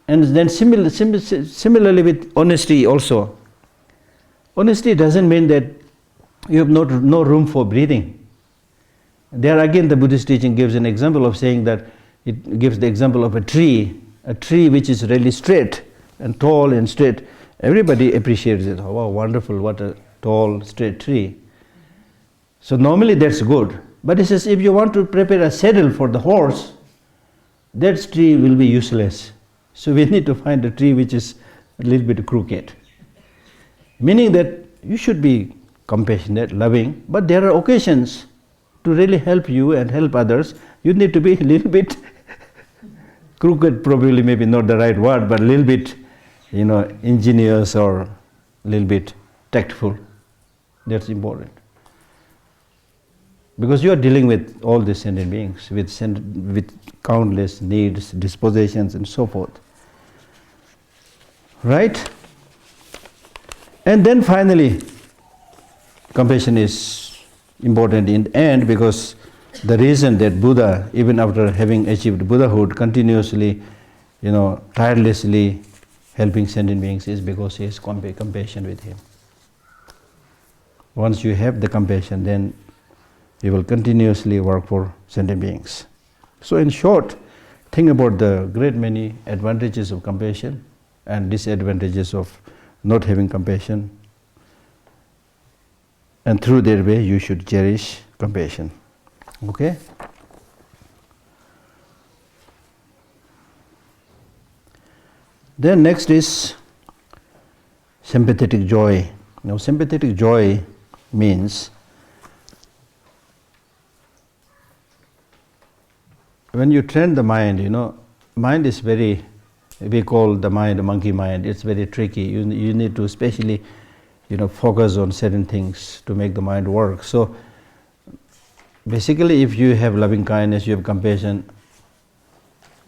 And then similarly with honesty also. Honesty doesn't mean that you have no room for breathing. There again the Buddhist teaching gives an example of saying that it gives the example of a tree which is really straight and tall and straight. Everybody appreciates it. Oh, wow, wonderful, what a tall, straight tree. So normally that's good. But it says if you want to prepare a saddle for the horse, that tree will be useless. So we need to find a tree which is a little bit crooked. Meaning that you should be compassionate, loving, but there are occasions to really help you and help others. You need to be a little bit crooked, probably maybe not the right word, but a little bit, ingenious or a little bit tactful. That's important. Because you are dealing with all the sentient beings, with countless needs, dispositions, and so forth. Right? And then finally, compassion is important in the end, because the reason that Buddha, even after having achieved Buddhahood, continuously, tirelessly helping sentient beings is because he has compassion with him. Once you have the compassion, then you will continuously work for sentient beings. So in short, think about the great many advantages of compassion and disadvantages of not having compassion. And through that way, you should cherish compassion. Okay? Then next is sympathetic joy. Now, sympathetic joy means when you train the mind, mind is very, we call the mind a monkey mind. It's very tricky. You need to especially, focus on certain things to make the mind work. So basically, if you have loving kindness, you have compassion,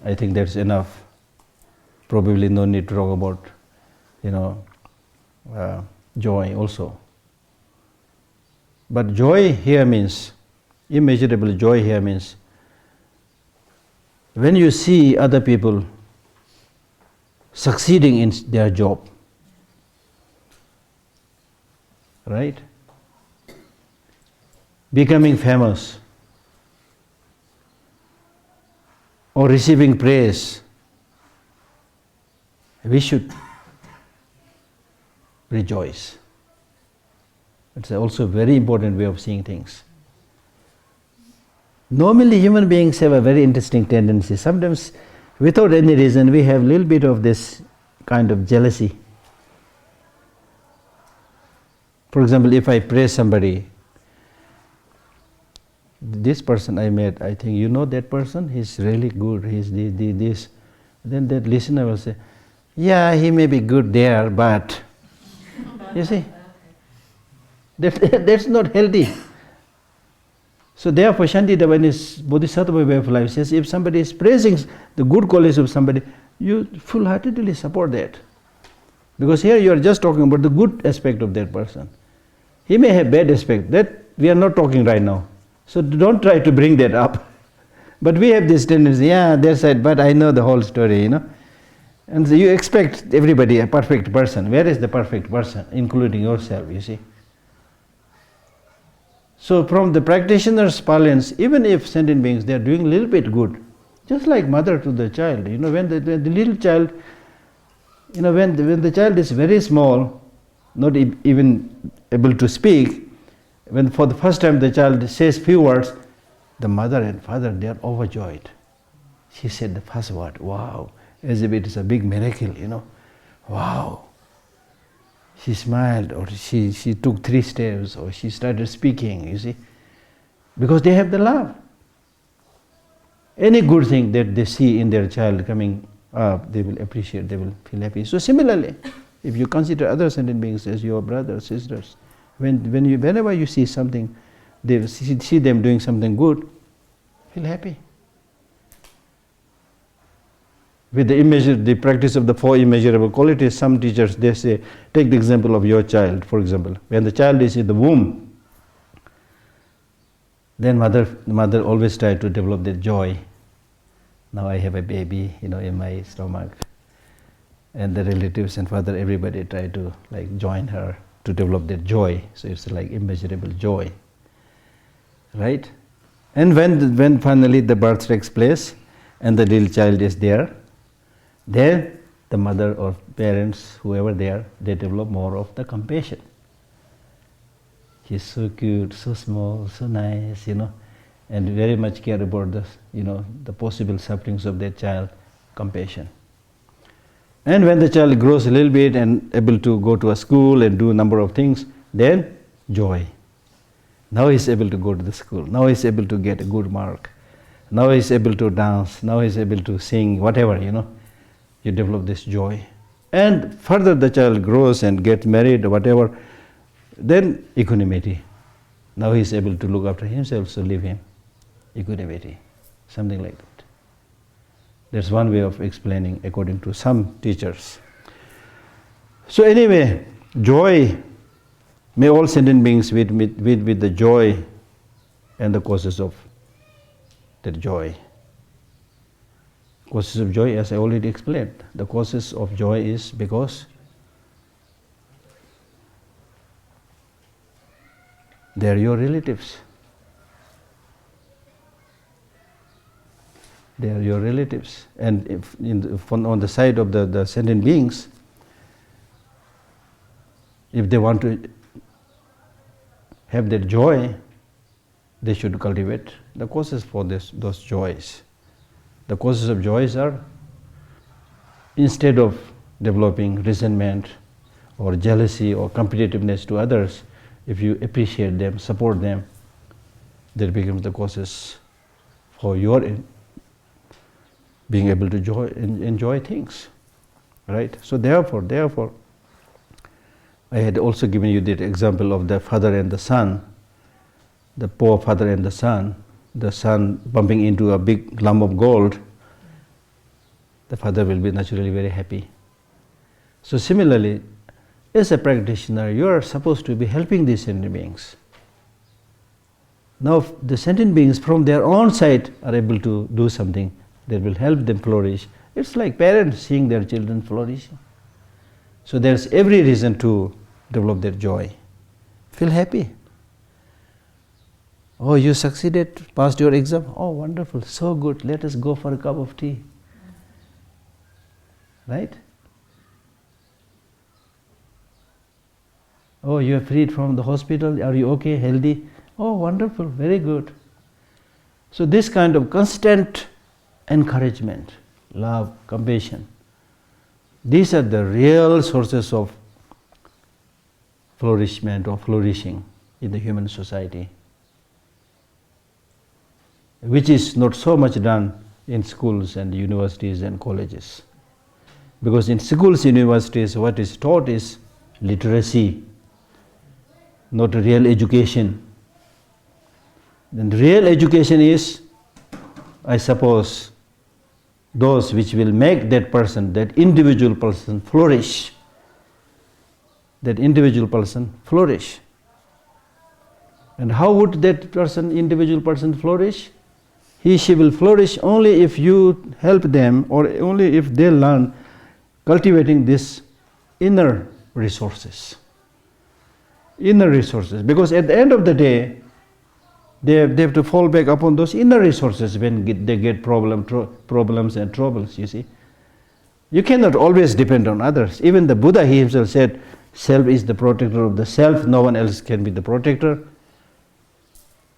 I think that's enough. Probably no need to talk about, joy also. But joy here means, immeasurable joy here means, when you see other people succeeding in their job, right? Becoming famous, or receiving praise, we should rejoice. It's also a very important way of seeing things. Normally human beings have a very interesting tendency. Sometimes without any reason we have a little bit of this kind of jealousy. For example, if I praise somebody, this person I met, I think you know that person, he's really good, he's this. Then that listener will say, yeah, he may be good there, but you see, that's not healthy. So therefore, Shantideva in his Bodhisattva way of life says, if somebody is praising the good qualities of somebody, you full-heartedly support that. Because here you are just talking about the good aspect of that person. He may have bad aspect, that we are not talking right now. So don't try to bring that up. But we have this tendency, yeah, that's it, but I know the whole story, And so you expect everybody a perfect person. Where is the perfect person? Including yourself, you see. So from the practitioner's parlance, even if sentient beings, they are doing a little bit good, just like mother to the child, when the little child, when the child is very small, not even able to speak, when for the first time the child says few words, the mother and father, they are overjoyed. She said the first word, wow, as if it is a big miracle, wow. She smiled, or she took 3 steps, or she started speaking, you see. Because they have the love. Any good thing that they see in their child coming up, they will appreciate, they will feel happy. So similarly, if you consider other sentient beings as your brothers, sisters, Whenever you see something, see them doing something good, feel happy. With the practice of the four immeasurable qualities, some teachers, they say, take the example of your child, for example. When the child is in the womb, then mother always try to develop that joy. Now I have a baby, in my stomach. And the relatives and father, everybody try to join her to develop that joy. So it's like immeasurable joy, right? And when finally the birth takes place and the little child is there, then the mother or parents, whoever they are, they develop more of the compassion. He's so cute, so small, so nice, and very much care about the possible sufferings of their child, compassion. And when the child grows a little bit and able to go to a school and do a number of things, then joy. Now he's able to go to the school. Now he's able to get a good mark. Now he's able to dance. Now he's able to sing, whatever, You develop this joy. And further the child grows and gets married or whatever, then equanimity. Now he's able to look after himself, so leave him. Equanimity. Something like that. That's one way of explaining according to some teachers. So anyway, joy, may all sentient beings with the joy and the causes of that joy. Causes of joy, as I already explained, the causes of joy is because they are your relatives. They are your relatives. And if on the side of the sentient beings, if they want to have that joy, they should cultivate the causes for those joys. The causes of joys are, instead of developing resentment or jealousy or competitiveness to others, if you appreciate them, support them, that becomes the causes for your being able to enjoy things, right? So therefore, I had also given you the example of the father and the son, the poor father and the son bumping into a big lump of gold. The father will be naturally very happy. So similarly, as a practitioner, you are supposed to be helping these sentient beings. Now, the sentient beings from their own side are able to do something that will help them flourish. It's like parents seeing their children flourishing. So there's every reason to develop their joy. Feel happy. Oh, you succeeded, passed your exam. Oh, wonderful, so good. Let us go for a cup of tea. Right? Oh, you are freed from the hospital. Are you okay, healthy? Oh, wonderful, very good. So this kind of constant encouragement, love, compassion, these are the real sources of flourishment or flourishing in the human society, which is not so much done in schools and universities and colleges. Because in schools and universities, what is taught is literacy, not real education. And real education is, I suppose, those which will make that person, that individual person flourish. That individual person flourish. And how would that individual person flourish? She will flourish only if you help them, or only if they learn cultivating these inner resources. Inner resources. Because at the end of the day, they have to fall back upon those inner resources when they get problems and troubles, you see. You cannot always depend on others. Even the Buddha, he himself said, self is the protector of the self, no one else can be the protector.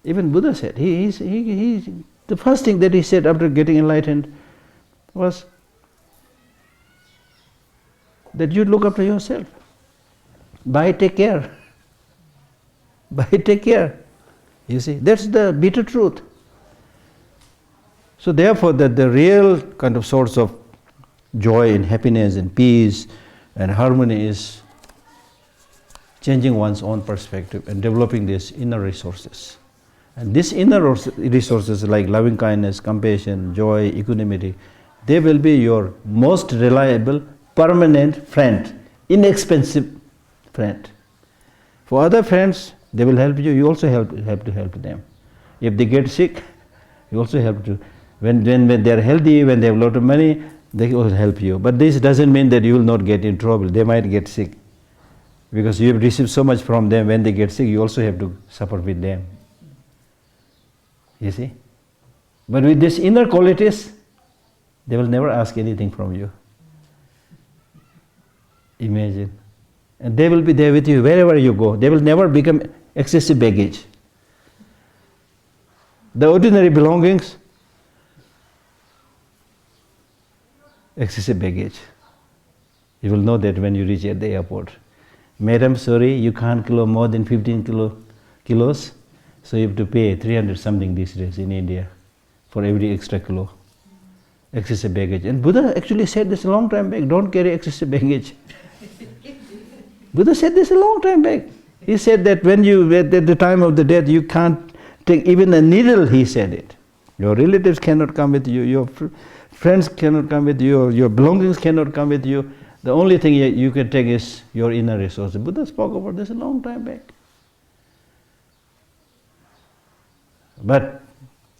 Even Buddha said, the first thing that he said after getting enlightened was that you look after yourself. Bye, take care. Bye, take care. You see, that's the bitter truth. So therefore, that the real kind of source of joy and happiness and peace and harmony is changing one's own perspective and developing these inner resources. And these inner resources like loving kindness, compassion, joy, equanimity, they will be your most reliable, permanent friend, inexpensive friend. For other friends, they will help you, you also have to help them. If they get sick, you also have to. When they are healthy, when they have a lot of money, they will help you. But this doesn't mean that you will not get in trouble. They might get sick. Because you have received so much from them, when they get sick, you also have to suffer with them. You see? But with these inner qualities, they will never ask anything from you. Imagine. And they will be there with you wherever you go. They will never become excessive baggage. The ordinary belongings, excessive baggage. You will know that when you reach at the airport. Madam, sorry, you can't carry more than 15 kilos, so you have to pay 300 something these days in India for every extra kilo. Excessive baggage. And Buddha actually said this a long time back, don't carry excessive baggage. Buddha said this a long time back. He said that when you, at the time of the death, you can't take even a needle, he said it. Your relatives cannot come with you, your friends cannot come with you, your belongings cannot come with you. The only thing you can take is your inner resources. Buddha spoke about this a long time back. But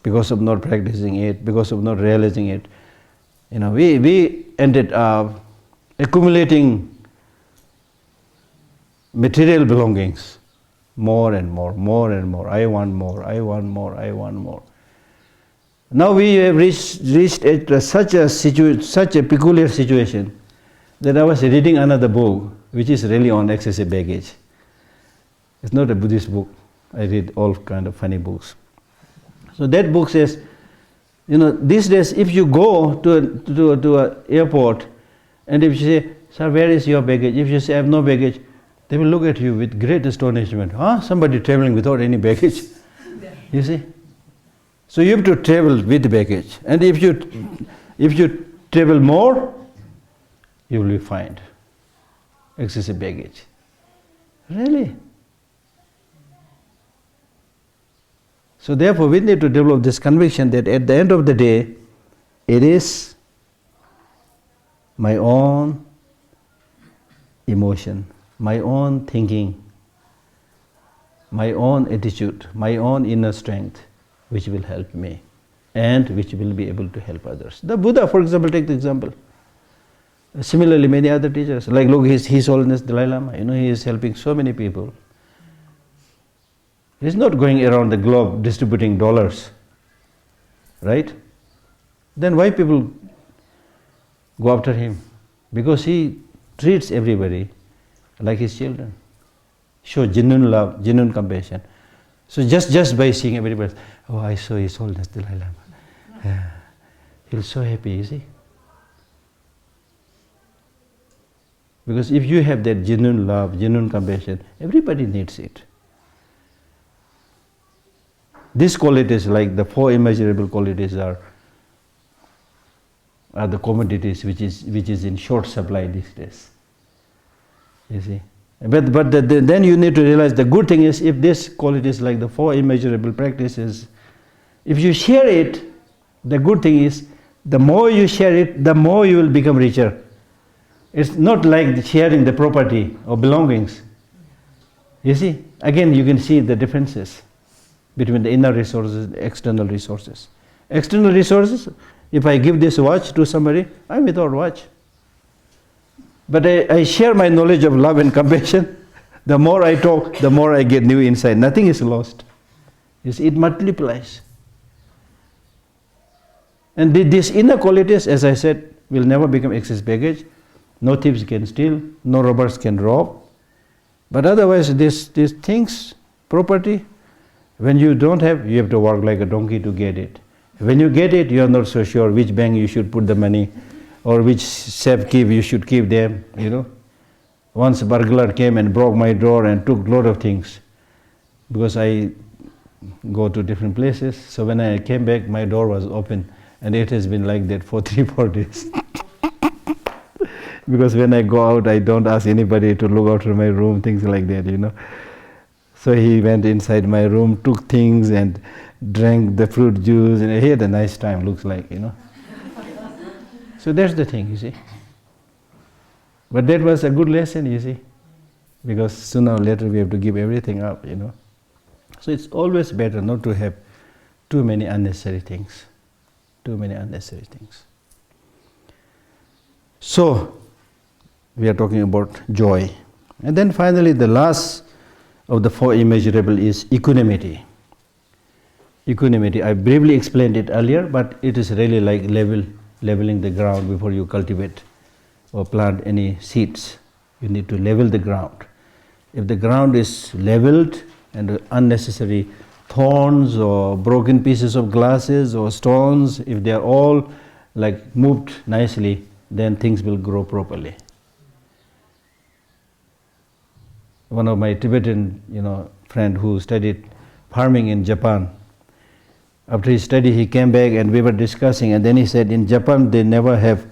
because of not practicing it, because of not realizing it, we ended up accumulating material belongings, more and more, more and more. I want more, I want more, I want more. Now we have reached at such a peculiar situation that I was reading another book which is really on excessive baggage. It's not a Buddhist book. I read all kind of funny books. So that book says, these days if you go to an airport and if you say, sir, where is your baggage? If you say, I have no baggage, they will look at you with great astonishment. Somebody traveling without any baggage. You see? So you have to travel with baggage. And if you travel more, you will be fined. Excessive baggage. Really? So therefore we need to develop this conviction that at the end of the day, it is my own emotion, my own thinking, my own attitude, my own inner strength, which will help me and which will be able to help others. The Buddha, for example, take the example. Similarly, many other teachers, like look, His Holiness Dalai Lama, he is helping so many people. He's not going around the globe distributing dollars, right? Then why people go after him? Because he treats everybody like his children. Show genuine love, genuine compassion. So just by seeing everybody, oh, I saw His Holiness Dalai Lama. He's so happy, you see? Because if you have that genuine love, genuine compassion, everybody needs it. These qualities, like the four immeasurable qualities, are the commodities which is in short supply these days. You see, then you need to realize the good thing is, if these qualities like the four immeasurable practices, if you share it, the good thing is, the more you share it, the more you will become richer. It's not like sharing the property or belongings. You see, again you can see the differences between the inner resources and external resources. External resources, if I give this watch to somebody, I'm without watch. But I share my knowledge of love and compassion. The more I talk, the more I get new insight. Nothing is lost. You see, it multiplies. And these inner qualities, as I said, will never become excess baggage. No thieves can steal, no robbers can rob. But otherwise, these things, property, when you don't have, you have to work like a donkey to get it. When you get it, you are not so sure which bank you should put the money, or which safe key you should keep them, Once a burglar came and broke my door and took a lot of things, because I go to different places. So when I came back, my door was open, and it has been like that for 3-4 days. because when I go out, I don't ask anybody to look out for my room, things like that, So he went inside my room, took things and drank the fruit juice, and he had a nice time, looks like, So that's the thing, you see. But that was a good lesson, you see, because sooner or later we have to give everything up, So it's always better not to have too many unnecessary things. Too many unnecessary things. So, we are talking about joy. And then finally, the last of the four immeasurable is equanimity. Equanimity, I briefly explained it earlier, but it is really like leveling the ground before you cultivate or plant any seeds. You need to level the ground. If the ground is leveled and unnecessary thorns or broken pieces of glasses or stones, if they are all like moved nicely, then things will grow properly. One of my Tibetan, friend who studied farming in Japan, after his study he came back and we were discussing, and then he said in Japan they never have,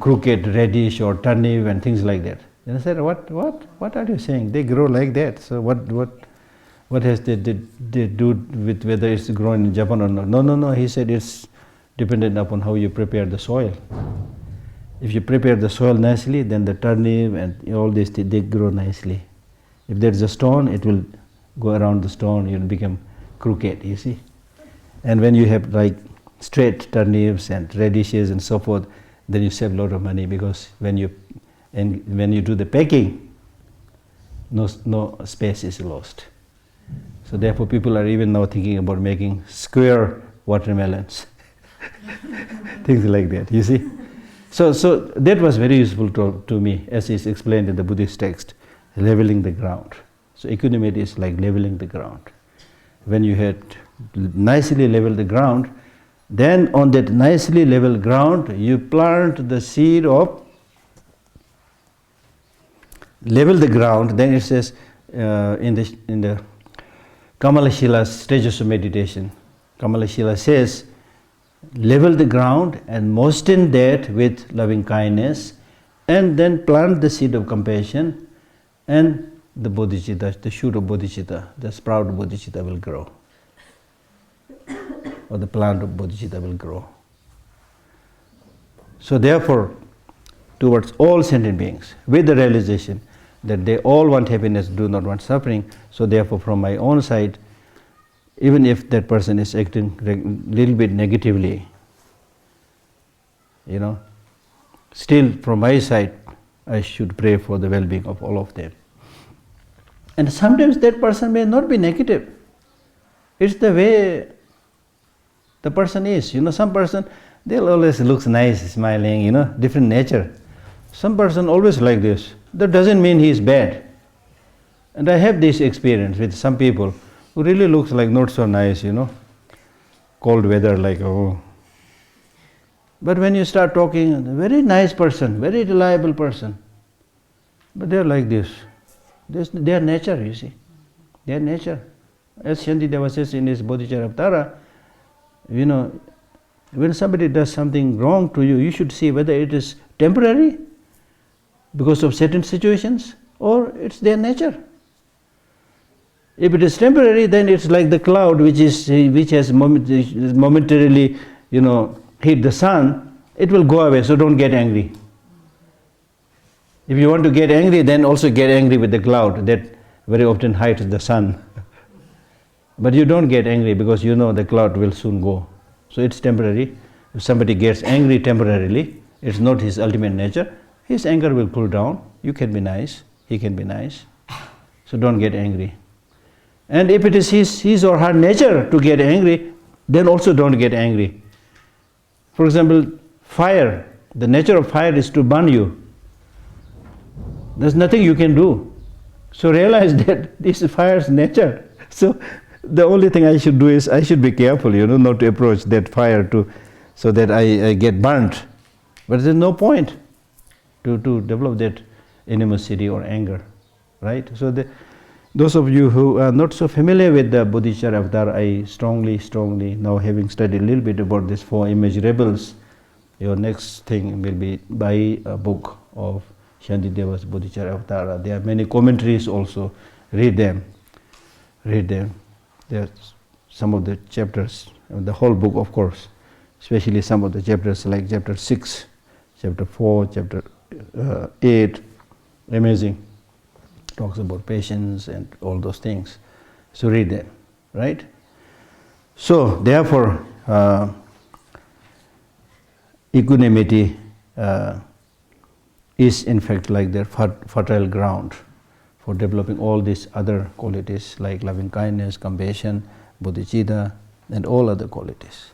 crooked radish or turnip and things like that. And I said, what are you saying? They grow like that. So what has they do with whether it's grown in Japan or not? No. He said it's dependent upon how you prepare the soil. If you prepare the soil nicely, then the turnip and all these things, they grow nicely. If there's a stone, it will go around the stone, it will become crooked, you see. And when you have like straight turnips and radishes and so forth, then you save a lot of money, because when you do the packing, no space is lost. So therefore people are even now thinking about making square watermelons, things like that, you see. So that was very useful to me, as is explained in the Buddhist text, leveling the ground. So equanimity is like leveling the ground. When you had nicely leveled the ground, then on that nicely leveled ground you plant the seed of level the ground. Then it says in the Kamalashila stages of meditation, Kamalashila says, level the ground and moisten that with loving kindness, and then plant the seed of compassion, and the bodhicitta, the shoot of bodhicitta, the sprout of bodhicitta will grow, or the plant of bodhicitta will grow. So therefore, towards all sentient beings, with the realization that they all want happiness, do not want suffering, so therefore from my own side, even if that person is acting a little bit negatively, still from my side, I should pray for the well-being of all of them. And sometimes that person may not be negative. It's the way the person is. Some person, they'll always look nice, smiling, different nature. Some person always like this. That doesn't mean he is bad. And I have this experience with some people who really looks like not so nice, cold weather, like, oh. But when you start talking, a very nice person, very reliable person, but they're like this. Their nature, you see. Their nature. As Shantideva says in his Bodhicharyavatara, when somebody does something wrong to you, you should see whether it is temporary because of certain situations, or it's their nature. If it is temporary, then it's like the cloud which has momentarily, hit the sun. It will go away. So don't get angry. If you want to get angry, then also get angry with the cloud that very often hides the sun. But you don't get angry because the cloud will soon go. So it's temporary. If somebody gets angry temporarily, it's not his ultimate nature. His anger will cool down. You can be nice. He can be nice. So don't get angry. And if it is his or her nature to get angry, then also don't get angry. For example, fire. The nature of fire is to burn you. There's nothing you can do. So realize that this is fire's nature. So the only thing I should do is I should be careful, not to approach that fire so that I get burnt. But there's no point to develop that animosity or anger, right? So those of you who are not so familiar with the Bodhicharyavatara, I strongly, now having studied a little bit about these four immeasurables, your next thing will be buy a book of Shantideva's Bodhicharya Avatar. There are many commentaries also. Read them. Read them. There are some of the chapters, the whole book, of course, especially some of the chapters like chapter 6, chapter 4, chapter 8. Amazing. Talks about patience and all those things. So read them, right? So therefore, equanimity is in fact like their fertile ground for developing all these other qualities like loving kindness, compassion, bodhicitta, and all other qualities,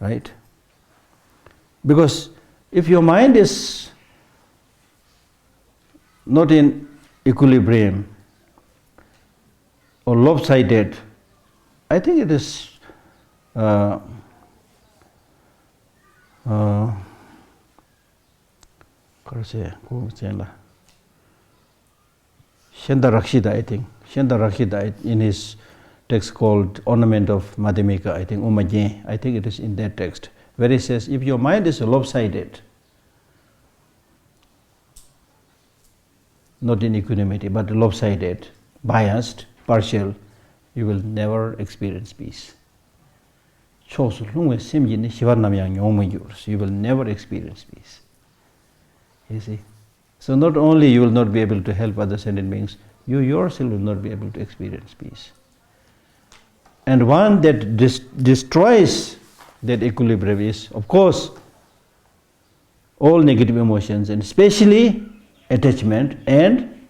right? Because if your mind is not in equilibrium or lopsided, I think it is Shenda Rakshita, I think. Shenda Rakshita in his text called Ornament of Madhyamika, I think, Umaje, I think it is in that text, where he says, if your mind is lopsided, not in equanimity, but lopsided, biased, partial, you will never experience peace. You will never experience peace. You see? So not only you will not be able to help other sentient beings, you yourself will not be able to experience peace. And one that destroys that equilibrium is, of course, all negative emotions, and especially attachment and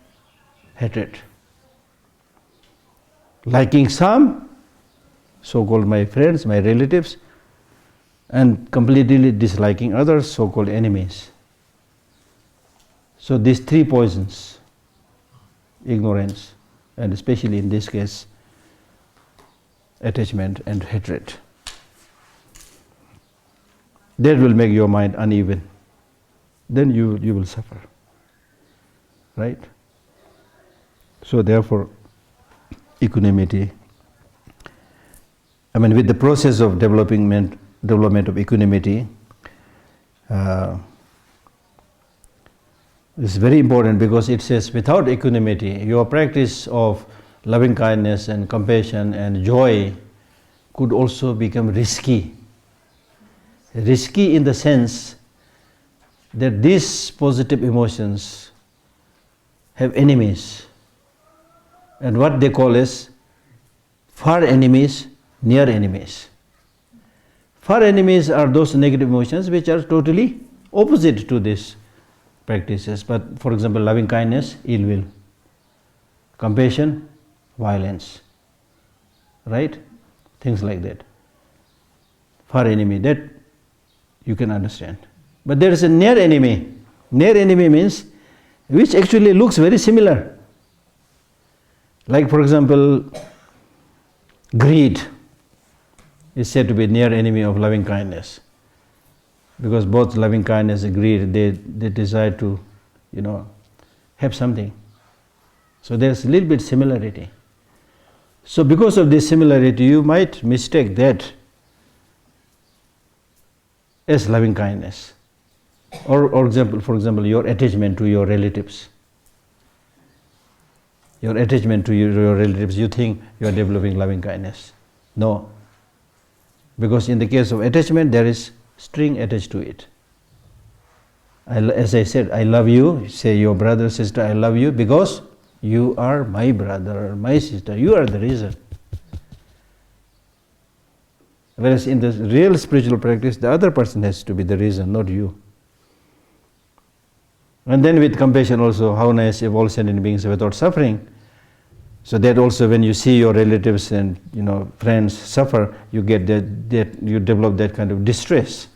hatred. Liking some, so-called my friends, my relatives, and completely disliking others, so-called enemies. So these three poisons, ignorance, and especially in this case, attachment and hatred, that will make your mind uneven. Then you will suffer, right? So therefore, equanimity, I mean, with the process of development of equanimity, is very important, because it says without equanimity, your practice of loving kindness and compassion and joy could also become risky. Risky in the sense that these positive emotions have enemies, and what they call as far enemies, near enemies. Far enemies are those negative emotions which are totally opposite to these practices. But for example, loving kindness, ill will. Compassion, violence. Right? Things like that. Far enemy, that you can understand. But there is a near enemy. Near enemy means which actually looks very similar. Like for example, greed is said to be near enemy of loving kindness, because both loving kindness and greed, they desire to, have something. So there's a little bit similarity. So because of this similarity, you might mistake that as loving kindness, or for example, your attachment to your relatives. Your attachment to your relatives, you think you are developing loving kindness. No. Because in the case of attachment, there is string attached to it. As I said, I love you, say your brother, sister, I love you because you are my brother or my sister, you are the reason. Whereas in the real spiritual practice, the other person has to be the reason, not you. And then with compassion also, how nice if all sentient beings without suffering. So that also when you see your relatives and friends suffer, you get that you develop that kind of distress.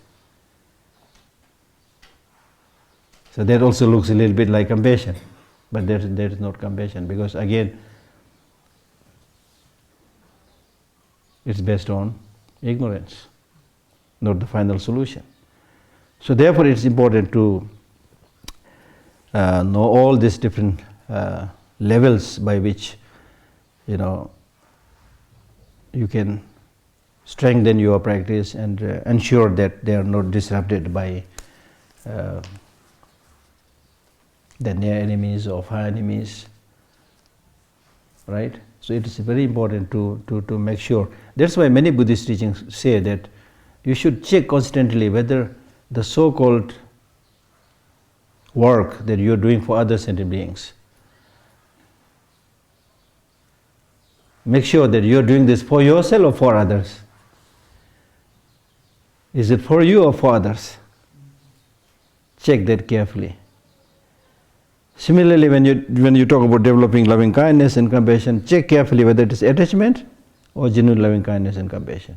So that also looks a little bit like compassion, but that is not compassion, because again, it's based on ignorance, not the final solution. So therefore, it's important to know all these different levels by which you can strengthen your practice and ensure that they are not disrupted by the near enemies or far enemies, right? So it is very important to make sure. That's why many Buddhist teachings say that you should check constantly whether the so-called work that you are doing for other sentient beings, make sure that you are doing this for yourself or for others. Is it for you or for others? Check that carefully. Similarly, when you talk about developing loving kindness and compassion, check carefully whether it is attachment or genuine loving kindness and compassion.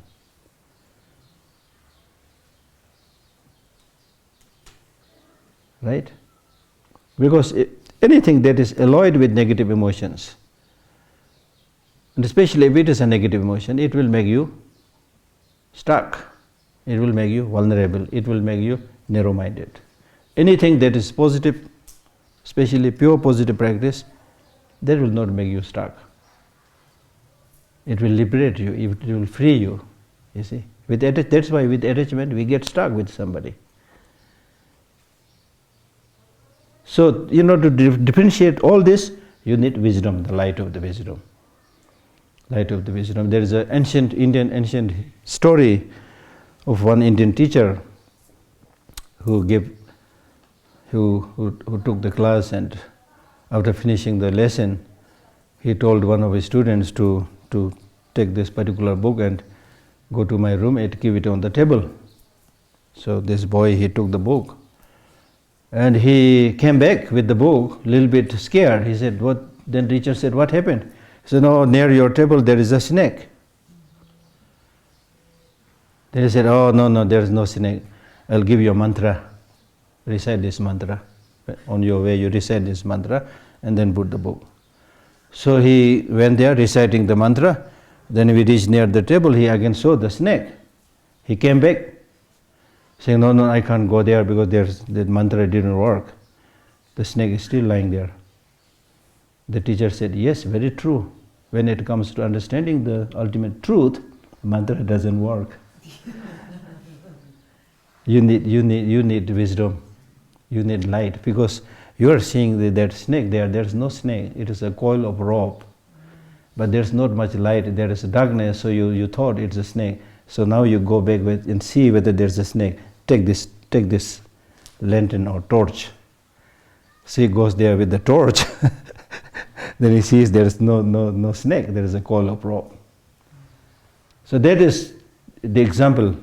Right? Because anything that is alloyed with negative emotions, and especially if it is a negative emotion, it will make you stuck. It will make you vulnerable. It will make you narrow-minded. Anything that is positive, especially pure positive practice, that will not make you stuck. It will liberate you. It will free you. You see, that's why with attachment we get stuck with somebody. So, to differentiate all this, you need wisdom, the light of the wisdom. Light of the wisdom. There is an ancient story of one Indian teacher who took the class, and after finishing the lesson, he told one of his students to take this particular book and go to my room and keep it on the table. So this boy, he took the book. And he came back with the book, a little bit scared. He said, "What?" Then teacher said, "What happened?" He said, "No, near your table there is a snake." Then he said, "Oh, no, there is no snake. I'll give you a mantra. Recite this mantra. On your way, you recite this mantra and then put the book." So he went there reciting the mantra. Then we reached near the table, he again saw the snake. He came back saying, no, I can't go there because the mantra didn't work. The snake is still lying there. The teacher said, "Yes, very true. When it comes to understanding the ultimate truth, mantra doesn't work. You need wisdom. You need light, because you are seeing that snake there. There's no snake. It is a coil of rope. But there's not much light. There is darkness, so you thought it's a snake. So now you go back and see whether there's a snake. Take this lantern or torch." So he goes there with the torch. Then he sees there's no snake. There is a coil of rope. So that is the example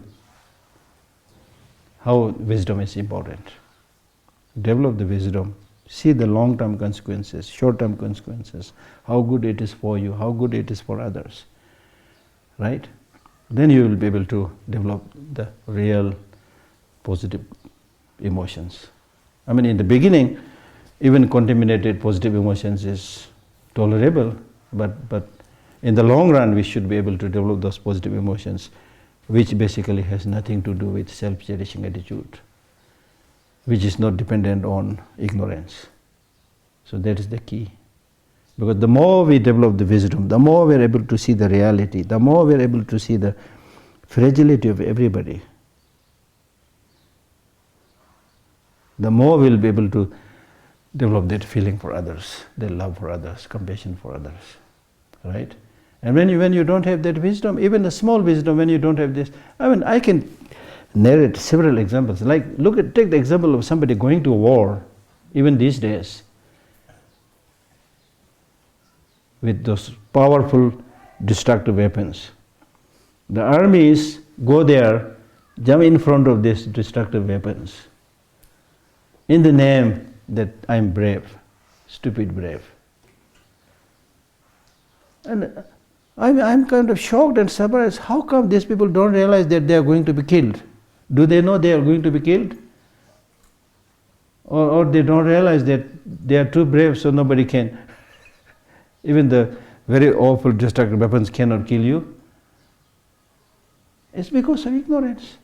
how wisdom is important. Develop the wisdom. See the long-term consequences, short-term consequences, how good it is for you, how good it is for others. Right? Then you will be able to develop the real positive emotions. I mean, in the beginning, even contaminated positive emotions is tolerable, but in the long run, we should be able to develop those positive emotions, which basically has nothing to do with self-cherishing attitude, which is not dependent on ignorance. So that is the key. Because the more we develop the wisdom, the more we are able to see the reality, the more we are able to see the fragility of everybody, the more we will be able to develop that feeling for others, that love for others, compassion for others. Right? And when you don't have that wisdom, even a small wisdom, when you don't have this, I mean, I can narrate several examples. Like, take the example of somebody going to war, even these days, with those powerful destructive weapons. The armies go there, jump in front of these destructive weapons, in the name that I'm brave, stupid brave. And I'm kind of shocked and surprised. How come these people don't realize that they are going to be killed? Do they know they are going to be killed? Or they don't realize that they are too brave, so nobody can. Even the very awful destructive weapons cannot kill you. It's because of ignorance.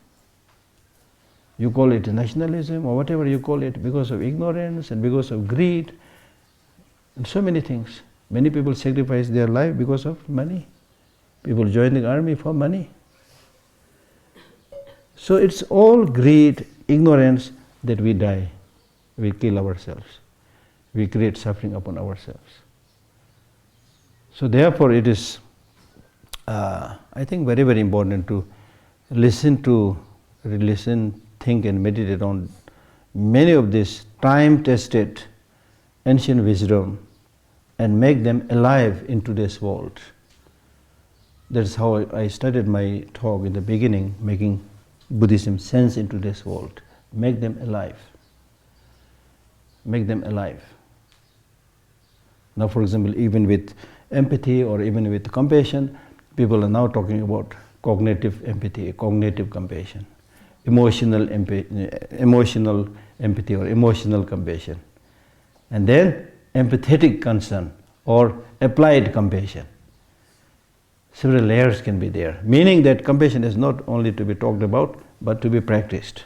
You call it nationalism or whatever you call it, because of ignorance and because of greed and so many things. Many people sacrifice their life because of money. People join the army for money. So it's all greed, ignorance that we die. We kill ourselves. we create suffering upon ourselves. So therefore it is, I think, very, very important to listen, think and meditate on many of these time-tested ancient wisdom and make them alive in today's world. That's how I started my talk in the beginning, making Buddhism sense in today's world. Make them alive. Make them alive. Now, for example, even with empathy or even with compassion, people are now talking about cognitive empathy, cognitive compassion, emotional empathy or emotional compassion, and then empathetic concern or applied compassion. Several layers can be there, meaning that compassion is not only to be talked about, but to be practiced.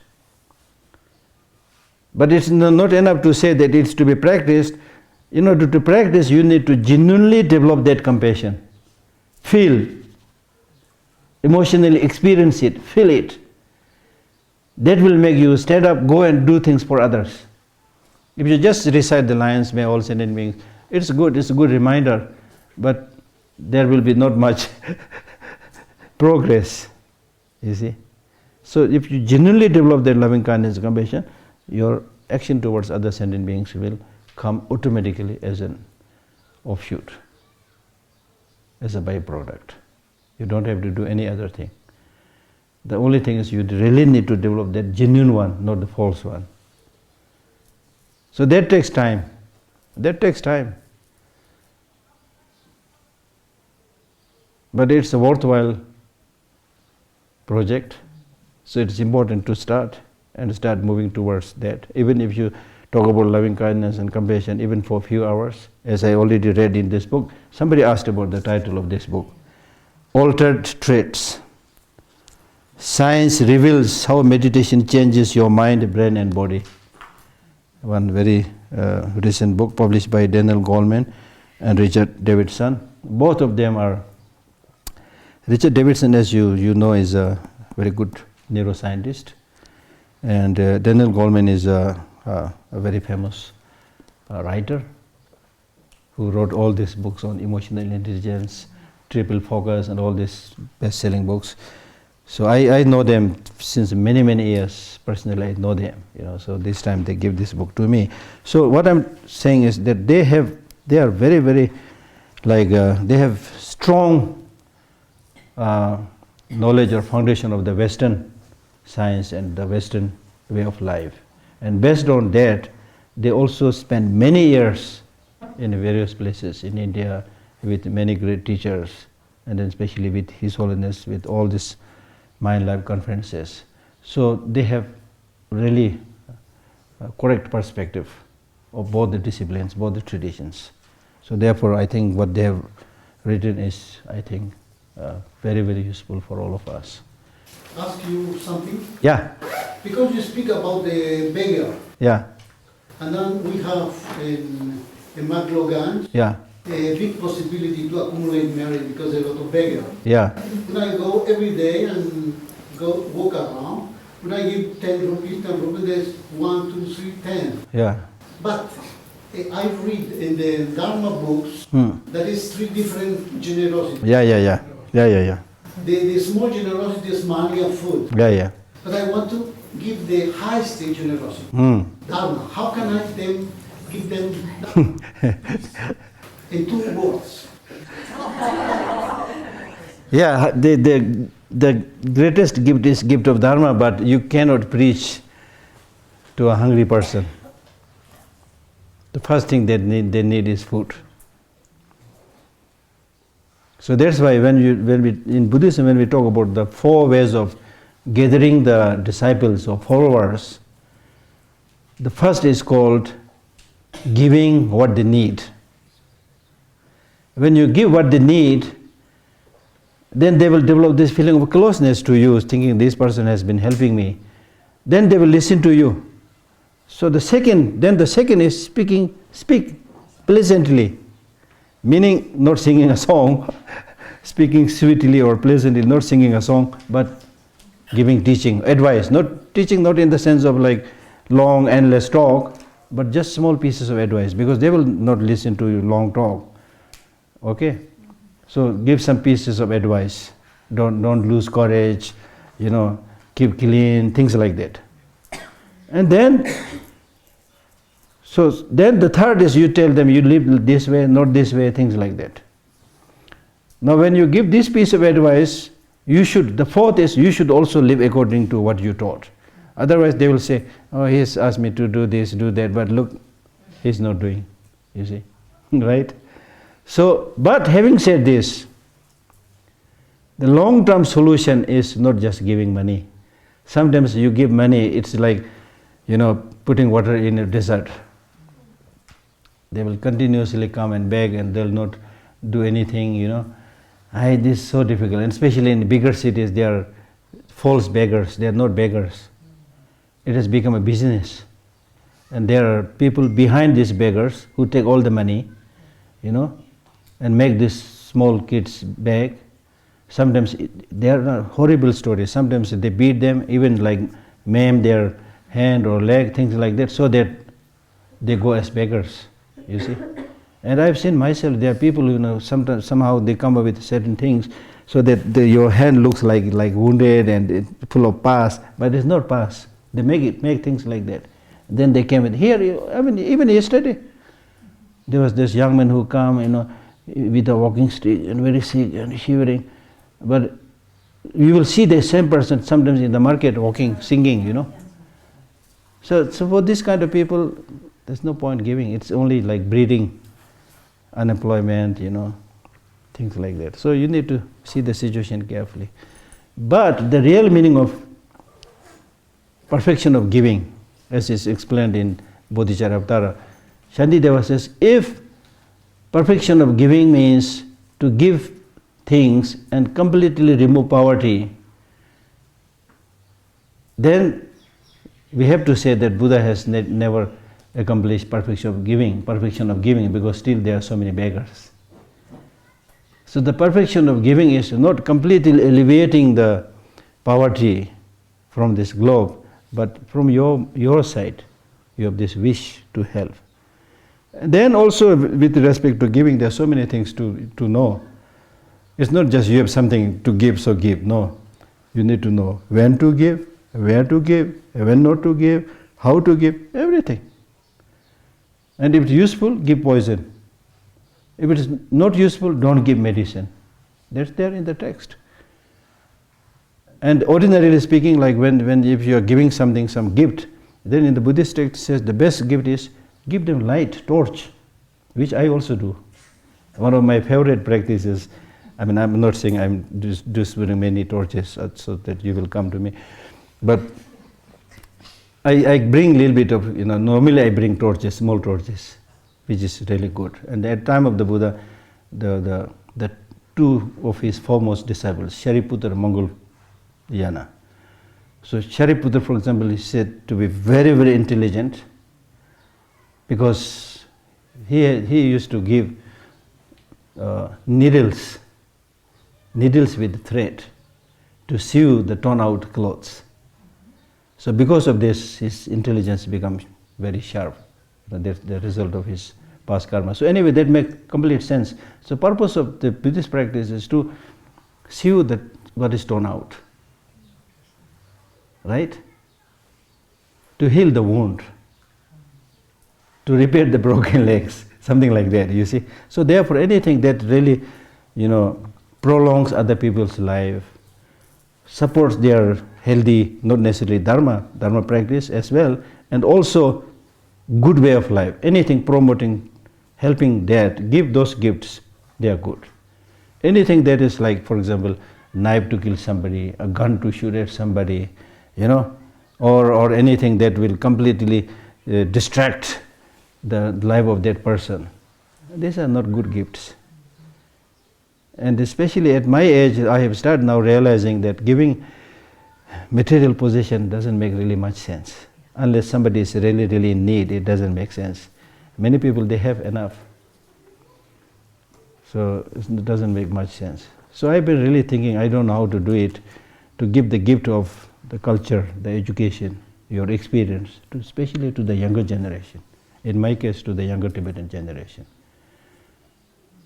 But it's not enough to say that it's to be practiced. In order to practice, you need to genuinely develop that compassion. Feel, emotionally experience it, feel it. That will make you stand up, go and do things for others. If you just recite the lines, may all sentient beings, it's a good reminder, but there will be not much progress, you see. So if you genuinely develop that loving kindness and compassion, your action towards other sentient beings will come automatically as an offshoot, as a byproduct. You don't have to do any other thing. The only thing is you really need to develop that genuine one, not the false one. So that takes time. That takes time. But it's a worthwhile project, so it's important to start and start moving towards that. Even if you talk about loving kindness and compassion, even for a few hours, as I already read in this book, somebody asked about the title of this book, Altered Traits. Science reveals how meditation changes your mind, brain and body. One very recent book published by Daniel Goleman and Richard Davidson. Both of them are, Richard Davidson, as you know, is a very good neuroscientist, and Daniel Goleman is a very famous writer who wrote all these books on emotional intelligence, triple focus, and all these best-selling books. So I know them since many, many years. Personally, I know them. So this time they give this book to me. So what I'm saying is that they are very, very, they have strong knowledge or foundation of the Western science and the Western way of life. And based on that, they also spend many years in various places in India with many great teachers, and then especially with His Holiness, with all these Mind Life conferences. So they have really a correct perspective of both the disciplines, both the traditions. So therefore, I think what they have written is, I think, very, very useful for all of us. Ask you something? Yeah. Because you speak about the beggar. Yeah. And then we have in McLogan Yeah. a big possibility to accumulate merit because there are a lot of beggars. Yeah. When I go every day and go walk around, when I give 10 rupees, there's 1, 2, 3, 10. Yeah. But I read in the Dharma books that is 3 different generosities. Yeah. The small generosity is money and food. Yeah. But I want to give the highest generosity, Dharma. How can I give them in 2 words? Yeah, the greatest gift is gift of Dharma, but you cannot preach to a hungry person. The first thing they need is food. So that's why in Buddhism, when we talk about the 4 ways of gathering the disciples or followers, the first is called giving what they need. When you give what they need, then they will develop this feeling of closeness to you, thinking this person has been helping me. Then they will listen to you. So the second is speak pleasantly, meaning not singing a song, speaking sweetly or pleasantly, not singing a song, but giving teaching, advice. Not teaching, not in the sense of like long, endless talk, but just small pieces of advice, because they will not listen to you long talk. Okay? So give some pieces of advice. Don't lose courage, keep clean, things like that. And then the third is you tell them you live this way, not this way, things like that. Now when you give this piece of advice, the fourth is you should also live according to what you taught. Otherwise they will say, oh, he's asked me to do this, do that, but look, he's not doing, you see, right? So, but having said this, the long-term solution is not just giving money. Sometimes you give money, it's like, putting water in a desert. They will continuously come and beg and they'll not do anything, this is so difficult. And especially in bigger cities, they are false beggars, they are not beggars. It has become a business. And there are people behind these beggars who take all the money, and make these small kids beg. Sometimes there are horrible stories. Sometimes they beat them, even like maim their hand or leg, things like that, so that they go as beggars, you see. And I've seen myself, there are people who sometimes somehow they come up with certain things so that your hand looks like wounded and it's full of pus, but it's not pus. They make things like that. Then they came in here. Even yesterday, there was this young man who come, with a walking stick and very sick and shivering. But you will see the same person sometimes in the market walking, singing, So for this kind of people, there's no point giving. It's only like breeding unemployment, things like that. So you need to see the situation carefully. But the real meaning of perfection of giving, as is explained in Bodhicharyavatara, Shantideva says, if perfection of giving means to give things and completely remove poverty, then we have to say that Buddha has never accomplished perfection of giving, because still there are so many beggars. So the perfection of giving is not completely alleviating the poverty from this globe, but from your side, you have this wish to help. And then also with respect to giving, there are so many things to know. It's not just you have something to give, so give. No. You need to know when to give, where to give, when not to give, how to give, everything. And if it's useful, give poison. If it is not useful, don't give medicine. That's there in the text. And ordinarily speaking, like when if you are giving something, some gift, then in the Buddhist text it says the best gift is give them light, torch, which I also do. One of my favorite practices, I'm not saying I'm distributing many torches so that you will come to me, but I bring a little bit of, normally I bring torches, small torches, which is really good. And at the time of the Buddha, the two of his foremost disciples, Shariputra and Mangalyana. So Shariputra, for example, is said to be very, very intelligent, because he used to give needles with thread to sew the torn out clothes. So because of this, his intelligence becomes very sharp. That's the result of his past karma. So anyway, that makes complete sense. So purpose of the Buddhist practice is to sew what is torn out, right? To heal the wound, to repair the broken legs, something like that, you see. So therefore, anything that really, prolongs other people's life, supports their healthy, not necessarily dharma practice as well, and also good way of life, anything promoting, helping that, give those gifts, they are good. Anything that is like, for example, knife to kill somebody, a gun to shoot at somebody, or anything that will completely distract the life of that person, these are not good gifts. And especially at my age, I have started now realizing that giving material possession doesn't make really much sense. Unless somebody is really, really in need, it doesn't make sense. Many people, they have enough. So it doesn't make much sense. So I've been really thinking, I don't know how to do it, to give the gift of the culture, the education, your experience, especially to the younger generation. In my case, to the younger Tibetan generation.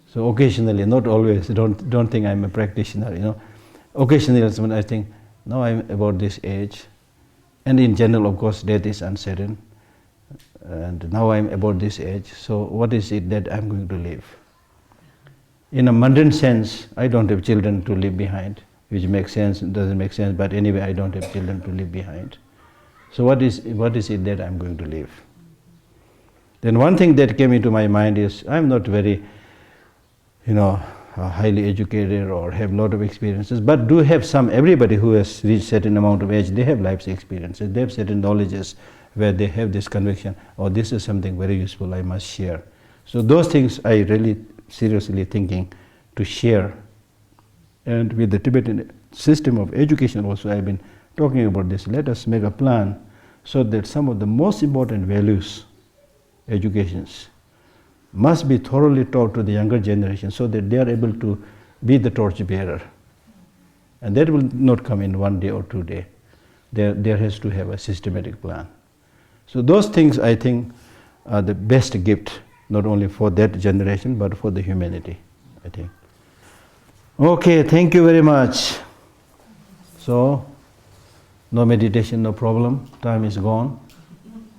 So occasionally, not always, don't think I'm a practitioner, you know. Occasionally, when I think, now I'm about this age, and in general, of course, death is uncertain, and now I'm about this age, so what is it that I'm going to live? In a mundane sense, I don't have children to leave behind, which makes sense, doesn't make sense, but anyway, I don't have children to leave behind. So what is it that I'm going to live? Then one thing that came into my mind is, I'm not very, highly educated or have a lot of experiences, but do have some. Everybody who has reached certain amount of age, they have life's experiences, they have certain knowledges where they have this conviction, oh, this is something very useful, I must share. So those things I really seriously thinking to share. And with the Tibetan system of education also, I've been talking about this. Let us make a plan so that some of the most important values, educations, must be thoroughly taught to the younger generation so that they are able to be the torch bearer. And that will not come in 1 day or 2 days. There has to have a systematic plan. So those things, I think, are the best gift, not only for that generation, but for the humanity, I think. Okay, thank you very much. So, no meditation, no problem. Time is gone.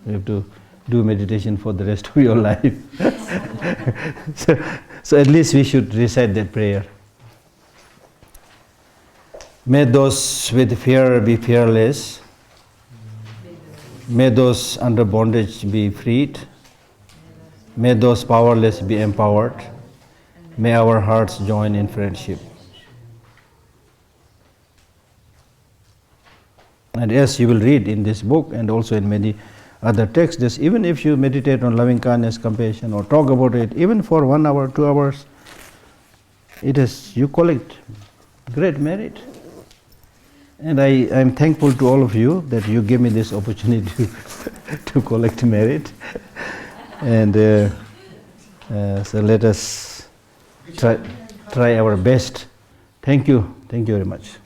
You have to do meditation for the rest of your life. So at least we should recite that prayer. May those with fear be fearless. May those under bondage be freed. May those powerless be empowered. May our hearts join in friendship. And as you will read in this book and also in many other texts, even if you meditate on loving kindness, compassion, or talk about it, even for 1 hour, 2 hours, you collect great merit. And I am thankful to all of you that you give me this opportunity to collect merit. And so let us try our best. Thank you very much.